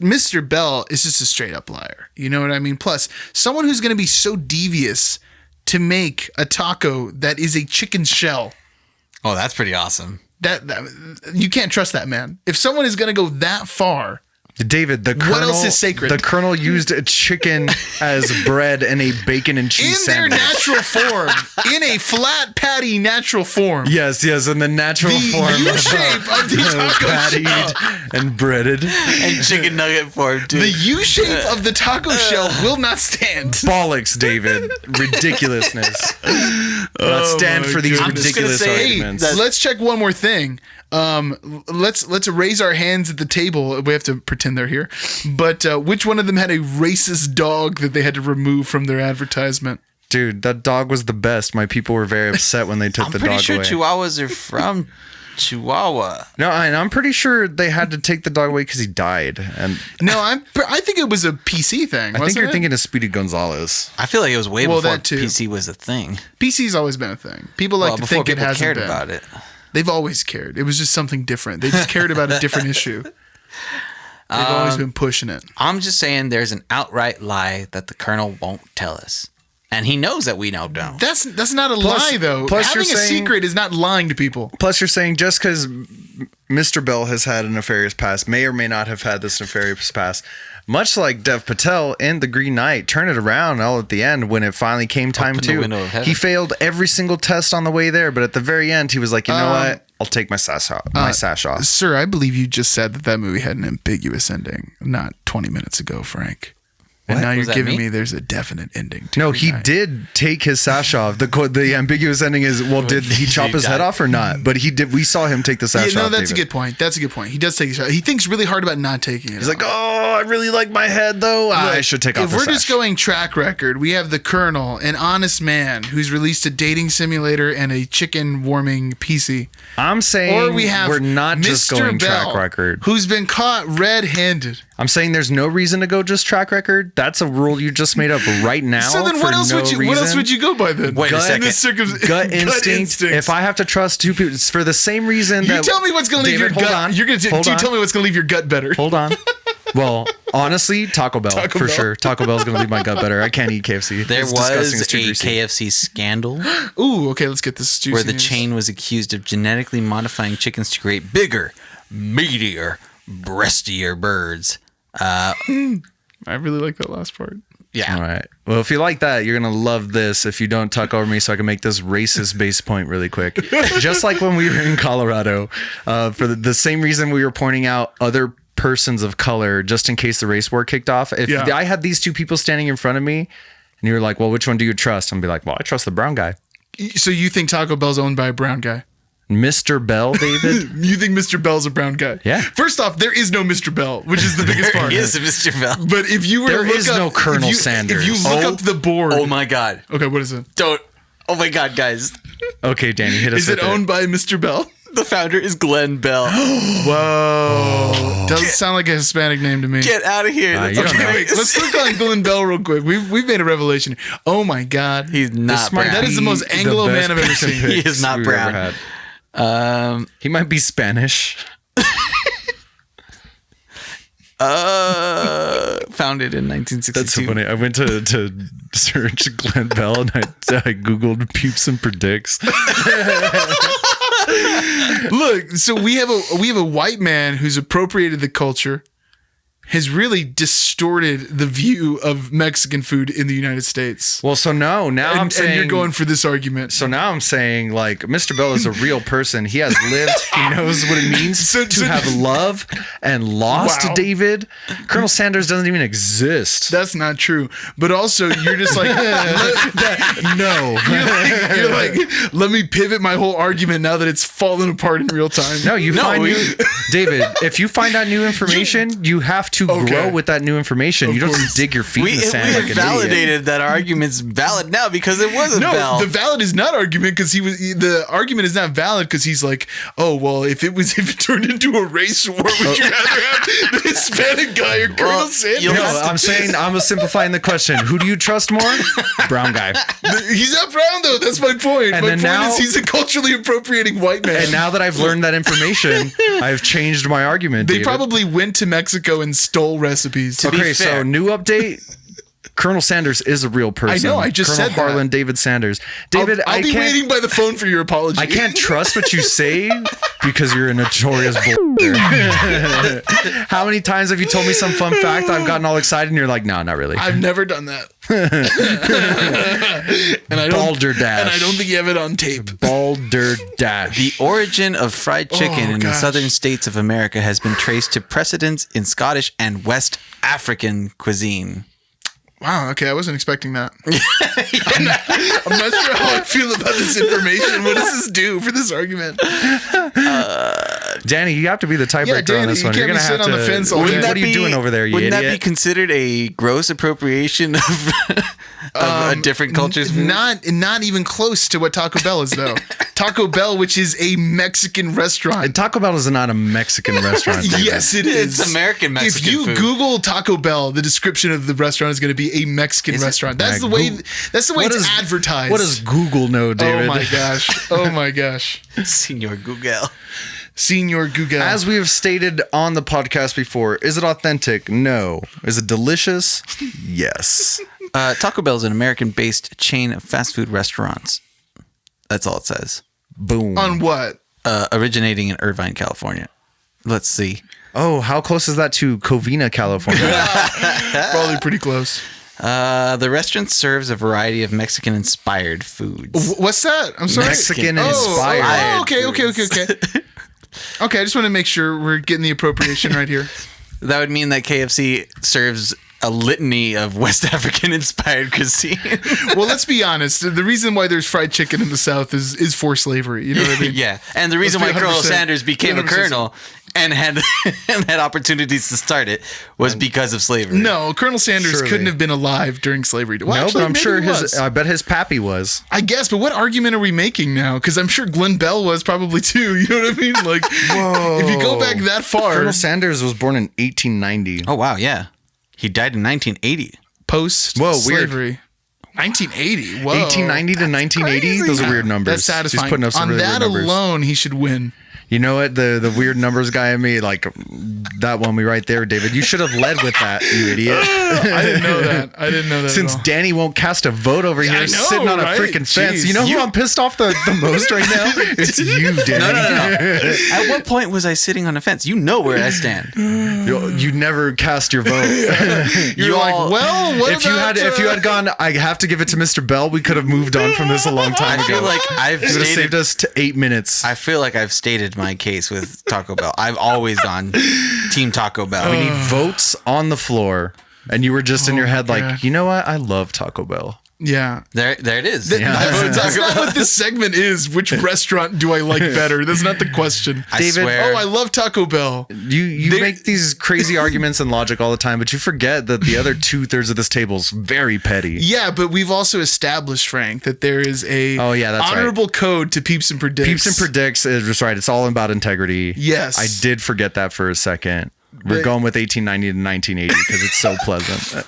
Mr. Bell is just a straight up liar. You know what I mean? Plus, someone who's going to be so devious to make a taco that is a chicken shell. Oh, that's pretty awesome. That you can't trust that man. If someone is going to go that far, David, the Colonel. else is sacred? The Colonel used a chicken as bread and a bacon and in cheese their sandwich. natural form, in a flat patty natural form, Yes, in the natural the form U shape of the taco pattied shell, and breaded. And chicken nugget form too. the U shape of the taco shell will not stand. Bollocks, David. Ridiculousness. Let's stand my for these goodness. ridiculous I'm just gonna say arguments. Let's check one more thing. Let's raise our hands at the table. We have to pretend they're here. But which one of them had a racist dog that they had to remove from their advertisement? Dude, that dog was the best. My people were very upset when they took I'm the pretty dog sure away. Chihuahuas are from Chihuahua. No, and I'm pretty sure they had to take the dog away because he died. And No, I think it was a PC thing. I think you're it? thinking of Speedy Gonzalez. I feel like it was way Well, before that too. PC was a thing. PC's always been a thing. People like to before think it people hasn't cared been. about it. They've always cared. It was just something different. They just cared about a different issue. They've always been pushing it. I'm just saying there's an outright lie that the Colonel won't tell us. And he knows that we don't. That's not a lie, though. plus Having you're a saying- secret is not lying to people. Plus, you're saying just because Mr. Bell has had a nefarious past, may or may not have had this nefarious past, much like Dev Patel in The Green Knight, turn it around all at the end when it finally came time Open the to. window of heaven. He failed every single test on the way there, but at the very end, he was like, you know what? I'll take my sash off. Sir, I believe you just said that movie had an ambiguous ending not 20 minutes ago, Frank. And now Was you're that giving me? me there's a definite ending. To No, Green he Knight. did take his sash off. The ambiguous ending is, well, did he chop his head die? off or not? But he did. We saw him take the sash Yeah, no, off. that's David. a good point. That's a good point. He does take a shot. He thinks really hard about not taking it. He's like, oh, I really like my head though. I should take off If the we're sash. just going track record, we have the Colonel, an honest man who's released a dating simulator and a chicken warming PC. I'm saying Or we have we're not Mr. just going Bell, track record. who's been caught red-handed. I'm saying there's no reason to go just track record. That's a rule you just made up right now. So then, for what else no would you? reason. What else would you go by then? Wait a In second. this Gut instinct. If I have to trust two people, it's for the same reason. You that tell me what's going to leave David, your hold gut. on. You're going to Hold on. tell me what's going to leave your gut better. Hold on. Well, honestly, Taco Bell Taco for Bell. sure. Taco Bell's gonna leave my gut better. I can't eat KFC. There It's was disgusting. It's too a greasy. KFC scandal Ooh, okay, let's get this juicy where the news. chain was accused of genetically modifying chickens to create bigger, meatier, breastier birds. I really like that last part. Yeah. All right. Well, if you like that, you're going to love this if you don't talk over me so I can make this racist base point really quick. Just like when we were in Colorado, for the same reason we were pointing out other persons of color just in case the race war kicked off. If Yeah. I had these two people standing in front of me and you were like, well, which one do you trust? I'm be like, well, I trust the brown guy. So you think Taco Bell's owned by a brown guy? Mr. Bell, David? You think Mr. Bell's a brown guy? Yeah. First off, there is no Mr. Bell, which is the biggest There part. is a Mr. Bell. But if you were There to look is up, no Colonel if you, Sanders. If you look up the board. Oh my God. Okay, what is it? Don't. Oh my God, guys. Okay, Danny, hit us Is it with owned by Mr. Bell? The founder is Glenn Bell. Whoa. Doesn't sound like a Hispanic name to me. Get out of here. That's you don't okay. know. Wait, let's look on Glenn Bell real quick. We've made a revelation. Oh my God. He's not This might brown. That is the most be Anglo the man best I've ever person seen. picks He is not we've brown. ever had. He might be Spanish. Founded in 1962. That's so funny. I went to search Glenn Bell and I Googled pupes and predicts. Look, so we have a white man who's appropriated the culture, has really distorted the view of Mexican food in the United States. Well, so now I'm saying and you're going for this argument. So now I'm saying, like, Mr. Bell is a real person. He has lived. He knows what it means to have love and lost Wow. David. Colonel Sanders doesn't even exist. That's not true. But also, you're just like, No. you're like, let me pivot my whole argument now that it's fallen apart in real time. No, David, if you find out new information, you have to Okay. grow with that new information. You don't course. just dig your feet We in the sand have like an validated idiot. that our argument's valid now because it was a No, Bell. the valid is not argument because the argument is not valid because he's like, oh well, if it turned into a race war, would you rather have the Hispanic guy or Colonel Sanders? you'll No, have to- I'm saying I'm simplifying the question. Who do you trust more? Brown guy. He's not brown though. That's my point. And My then point now- is he's a culturally appropriating white man. And now that I've learned that information, I've changed my argument. they David. probably went to Mexico and stole recipes. To be Okay, so fair. new update. Colonel Sanders is a real person. I know, I just Colonel said that. Harlan David Sanders. David, I'll I be can't. waiting by the phone for your apology. I can't trust what you say because you're a notorious bull. How many times have you told me some fun fact? I've gotten all excited, and you're like, "No, not really." I've never done that. and I don't. Balderdash. And I don't think you have it on tape. Balderdash. The origin of fried chicken in the gosh. southern states of America has been traced to precedents in Scottish and West African cuisine. Wow. Okay, I wasn't expecting that. I'm not sure how I feel about this information. What does this do for this argument? Danny, you have to be the tiebreaker Danny, on this you one. can't You're be gonna have sitting to. on the fence all what day. are you doing over there, you Wouldn't idiot? that be considered a gross appropriation of a different culture's food? Not even close to what Taco Bell is, though. Taco Bell, which is a Mexican restaurant. Taco Bell is not a Mexican restaurant. David. Yes, it is. It's American Mexican If you food. Google Taco Bell, the description of the restaurant is going to be a Mexican Is it- restaurant. That's Yeah, the way. Goo- That's the way What it's does- advertised. What does Google know, David? Oh my gosh! Oh my gosh! Senor Google. Senior Google. As we have stated on the podcast before, is it authentic? No. Is it delicious? Yes. Taco Bell is an American-based chain of fast food restaurants. That's all it says. Boom. on what? Originating in Irvine, California. Let's see. Oh, how close is that to Covina, California? Probably pretty close. The restaurant serves a variety of Mexican-inspired foods. What's that? I'm sorry. Mexican Oh, inspired. Oh, okay. Okay, I just want to make sure we're getting the appropriation right here. That would mean that KFC serves a litany of West African-inspired cuisine. Well, let's be honest. The reason why there's fried chicken in the South is for slavery. You know what I mean? Yeah, and the reason why Let's be Colonel 100%. Sanders became a 100%. colonel and had opportunities to start it was because of slavery. No, Colonel Sanders Surely. couldn't have been alive during slavery. Well, No, actually, but I'm maybe sure he was. I bet his pappy was. I guess, but what argument are we making now? Because I'm sure Glenn Bell was probably too. You know what I mean? Like, if you go back that far, Colonel Sanders was born in 1890. Oh wow, yeah, he died in 1980. post Whoa, weird. slavery. 1980. Whoa. 1890 to 1980? Crazy. Those are weird numbers. That's satisfying. He's putting up some On really that weird numbers. alone, he should win. You know what? The weird numbers guy in me, like that one we right there, David. You should have led with that, you idiot. I didn't know that. I didn't know that. Since at all. Danny won't cast a vote over Yeah, here, I know, sitting on a right? freaking fence. Jeez. You know who I'm pissed off the most right now? It's you, Danny. No. At what point was I sitting on a fence? You know where I stand. You never cast your vote. You're You like, all- well, what if you had gone, I have to give it to Mr. Bell. We could have moved on from this a long time I ago. feel like I've it would have saved stated, us to 8 minutes. I feel like I've stated my case with Taco Bell. I've always gone Team Taco Bell. We need votes on the floor. And you were just in your head my like, God. you know what? I love Taco Bell. Yeah. There it is. That's not what this segment is. Which restaurant do I like better? That's not the question. I David, swear. Oh, I love Taco Bell. You make these crazy arguments and logic all the time, but you forget that the other 2/3 of this table is very petty. Yeah, but we've also established, Frank, that there is a that's honorable code to Peeps and Predicts. Peeps and Predicts is just right. It's all about integrity. Yes. I did forget that for a second. We're going with 1890 to 1980 because it's so pleasant.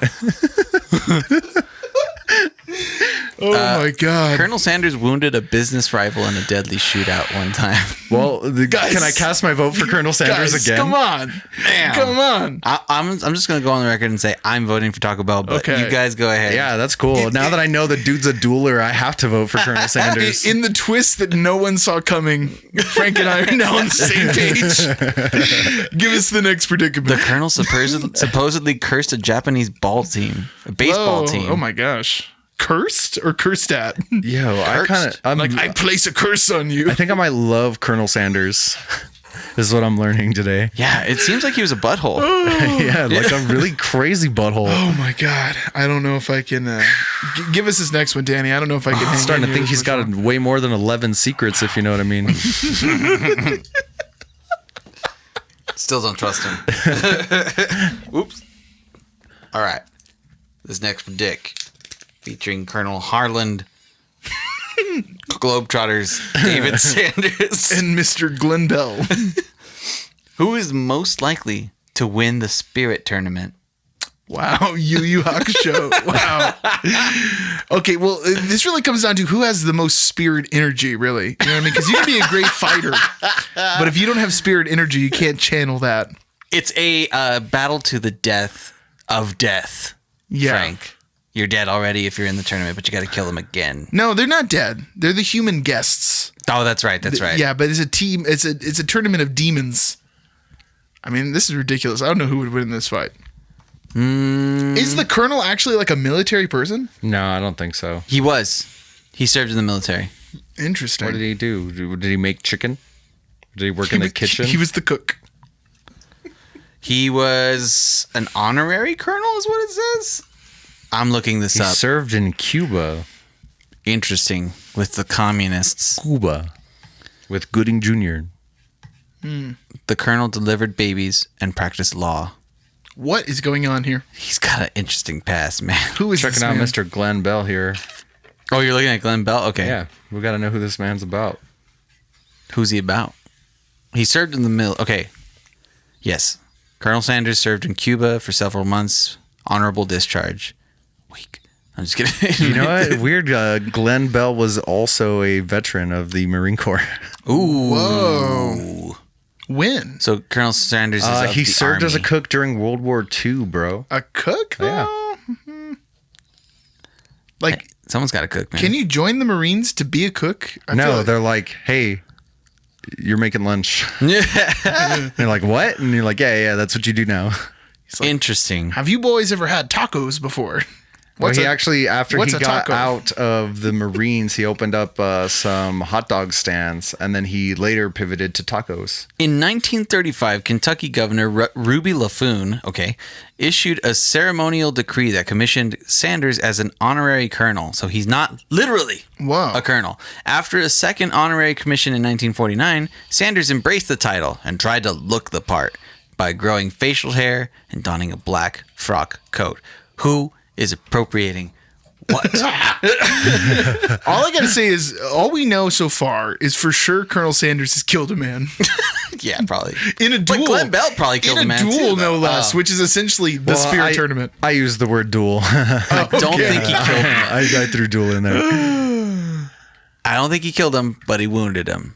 Oh my God. Colonel Sanders wounded a business rival in a deadly shootout one time. Well, Guys. can I cast my vote for Colonel Sanders Guys, again? come on. Damn. Come on. I'm just gonna go on the record and say I'm voting for Taco Bell, but Okay. you guys go ahead. Yeah, that's cool. Now that I know the dude's a dueler, I have to vote for Colonel Sanders. In the twist that no one saw coming, Frank and I are now on the same page. Give us the next predicament. The Colonel supposedly cursed a Japanese ball team, a baseball Whoa. team. Oh my gosh. Cursed or cursed at? Yo, I kind of Like, I place a curse on you. I think I might love Colonel Sanders. This is what I'm learning today. Yeah, it seems like he was a butthole. Yeah, like a really crazy butthole. Oh my God. I don't know if I can. Give us this next one, Danny. I don't know if I can. I'm starting to think he's got way more than 11 secrets, if you know what I mean. Still don't trust him. Oops. All right. This next predict, featuring Colonel Harland, Globetrotters, David Sanders, And Mr. Glenn Bell. who is most likely to win the Spirit Tournament? Wow, Yu Hakusho. Wow. Okay, well, this really comes down to who has the most spirit energy, really. You know what I mean? Because you can be a great fighter, but if you don't have spirit energy, you can't channel that. It's a battle to the death of death. Yeah. Frank, you're dead already if you're in the tournament, but you got to kill them again. No, they're not dead. They're the human guests. Oh, that's right. That's right. Yeah, but it's a team. It's a tournament of demons. I mean, this is ridiculous. I don't know who would win in this fight. Is the colonel actually like a military person? No, I don't think so. He was. He served in the military. Interesting. What did he do? Did he make chicken? Did he work in the kitchen? He was the cook. He was an honorary colonel, is what it says. I'm looking this He up. served in Cuba. Interesting. With the communists. Cuba. With Gooding Jr. The colonel delivered babies and practiced law. What is going on here? He's got an interesting past, man. Who is Checking this out man? Mr. Glenn Bell here. Oh, you're looking at Glenn Bell? Okay. Yeah, we got to know who this man's about. Who's he about? He served in the Okay. Yes. Colonel Sanders served in Cuba for several months. Honorable discharge. Weak. I'm just kidding. You know what? Weird. Glenn Bell was also a veteran of the Marine Corps. Ooh. Whoa. When? So Colonel Sanders is of He the served as a Army. cook during World War II, bro. A cook, though? Yeah. Like, Someone's got to cook, man. can you join the Marines to be a cook? I feel No, like- they're like, hey, you're making lunch. Yeah. And you're like, what? And you're like, yeah, that's what you do now. Interesting. Have you boys ever had tacos before? Well, he a- actually, after what's he a got taco? out of the Marines, he opened up some hot dog stands, and then he later pivoted to tacos. In 1935, Kentucky Governor Ruby LaFoon, issued a ceremonial decree that commissioned Sanders as an honorary colonel. So he's not literally Wow. a colonel. After a second honorary commission in 1949, Sanders embraced the title and tried to look the part by growing facial hair and donning a black frock coat. Who is appropriating what? All I gotta say is, all we know so far is for sure Colonel Sanders has killed a man Yeah, probably. in a duel. But Glenn Bell probably killed in a man duel, too, no though. less, Oh. which is essentially the spirit tournament. I used the word duel. I don't think he killed him. I threw duel in there. I don't think he killed him, but he wounded him.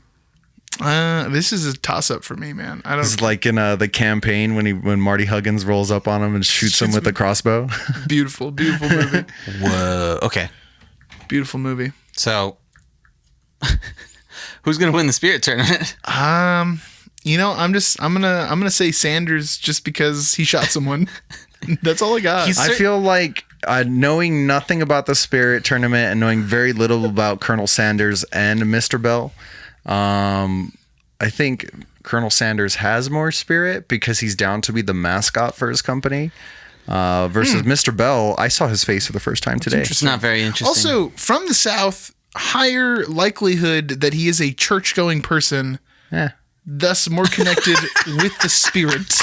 This is a toss up for me, man. I It's don't. like in the campaign when Marty Huggins rolls up on him and shoots him with a crossbow. Beautiful, beautiful movie. Whoa. Okay. Beautiful movie. So, who's gonna win the spirit tournament? You know, I'm gonna say Sanders just because he shot someone. That's all I got. He's- I feel like knowing nothing about the Spirit Tournament and knowing very little about Colonel Sanders and Mr. Bell, I think Colonel Sanders has more spirit because he's down to be the mascot for his company. versus Mr. Bell. I saw his face for the first time today. It's not very interesting. Also, from the South, higher likelihood that he is a church-going person, thus more connected with the spirit.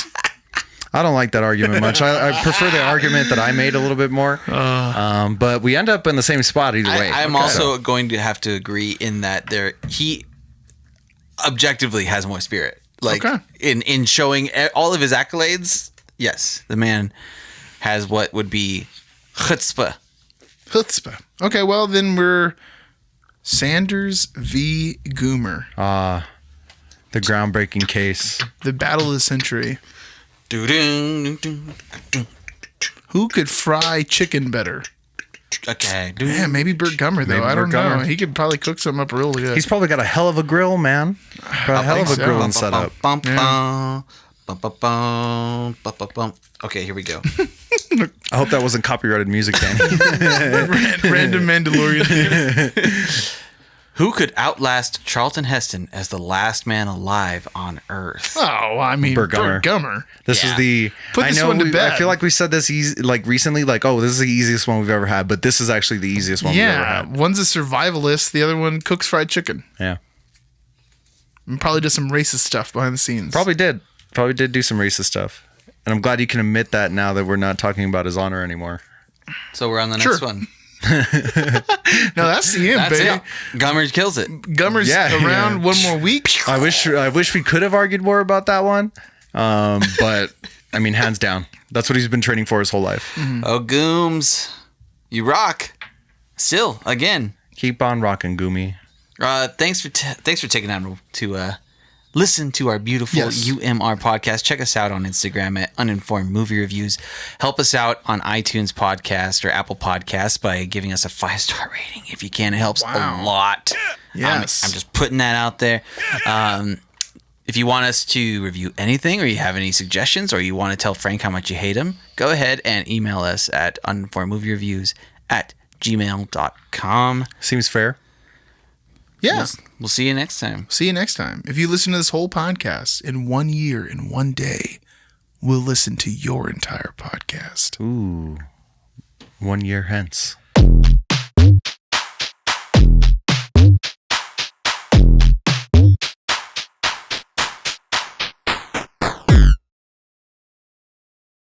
I don't like that argument much. I prefer the argument that I made a little bit more. But we end up in the same spot either way. I'm also going to have to agree in that he objectively has more spirit. Like in showing all of his accolades, yes, the man has what would be chutzpah. Chutzpah. Okay, well then we're Sanders v. Goomer. The groundbreaking case. The battle of the century. Who could fry chicken better? Okay. Yeah, maybe Burt Gummer, though. Maybe I don't Burt Gummer. know. He could probably cook something up real good. He's probably got a hell of a grill, man. Got a hell of a so. grilling setup. Okay, here we go. I hope that wasn't copyrighted music, Danny. Random Mandalorian. Who could outlast Charlton Heston as the last man alive on Earth? Oh, I mean, Burt Burt Gummer. This is the. Put this one to bed. I feel like we said this recently, like, oh, this is the easiest one we've ever had, but this is actually the easiest one we've ever had. One's a survivalist, the other one cooks fried chicken. Yeah. And probably does some racist stuff behind the scenes. Probably did do some racist stuff. And I'm glad you can admit that now that we're not talking about his honor anymore. So we're on the next one. No, that's the end, That's baby. it. Gummer kills it. Gummer's around one more week. I wish we could have argued more about that one. But I mean, hands down, that's what he's been training for his whole life. Oh, Gooms, you rock. Still, again. Keep on rocking, Goomy. Thanks for taking time to listen to our beautiful UMR podcast. Check us out on Instagram at Uninformed Movie Reviews. Help us out on iTunes Podcast or Apple Podcasts by giving us a 5-star rating if you can. It helps a lot. Yes. I'm just putting that out there. If you want us to review anything or you have any suggestions or you want to tell Frank how much you hate him, go ahead and email us at uninformedmoviereviews@gmail.com. Seems fair. Yeah. We'll see you next time. See you next time. If you listen to this whole podcast in 1 year, in 1 day, we'll listen to your entire podcast. Ooh, 1 year hence.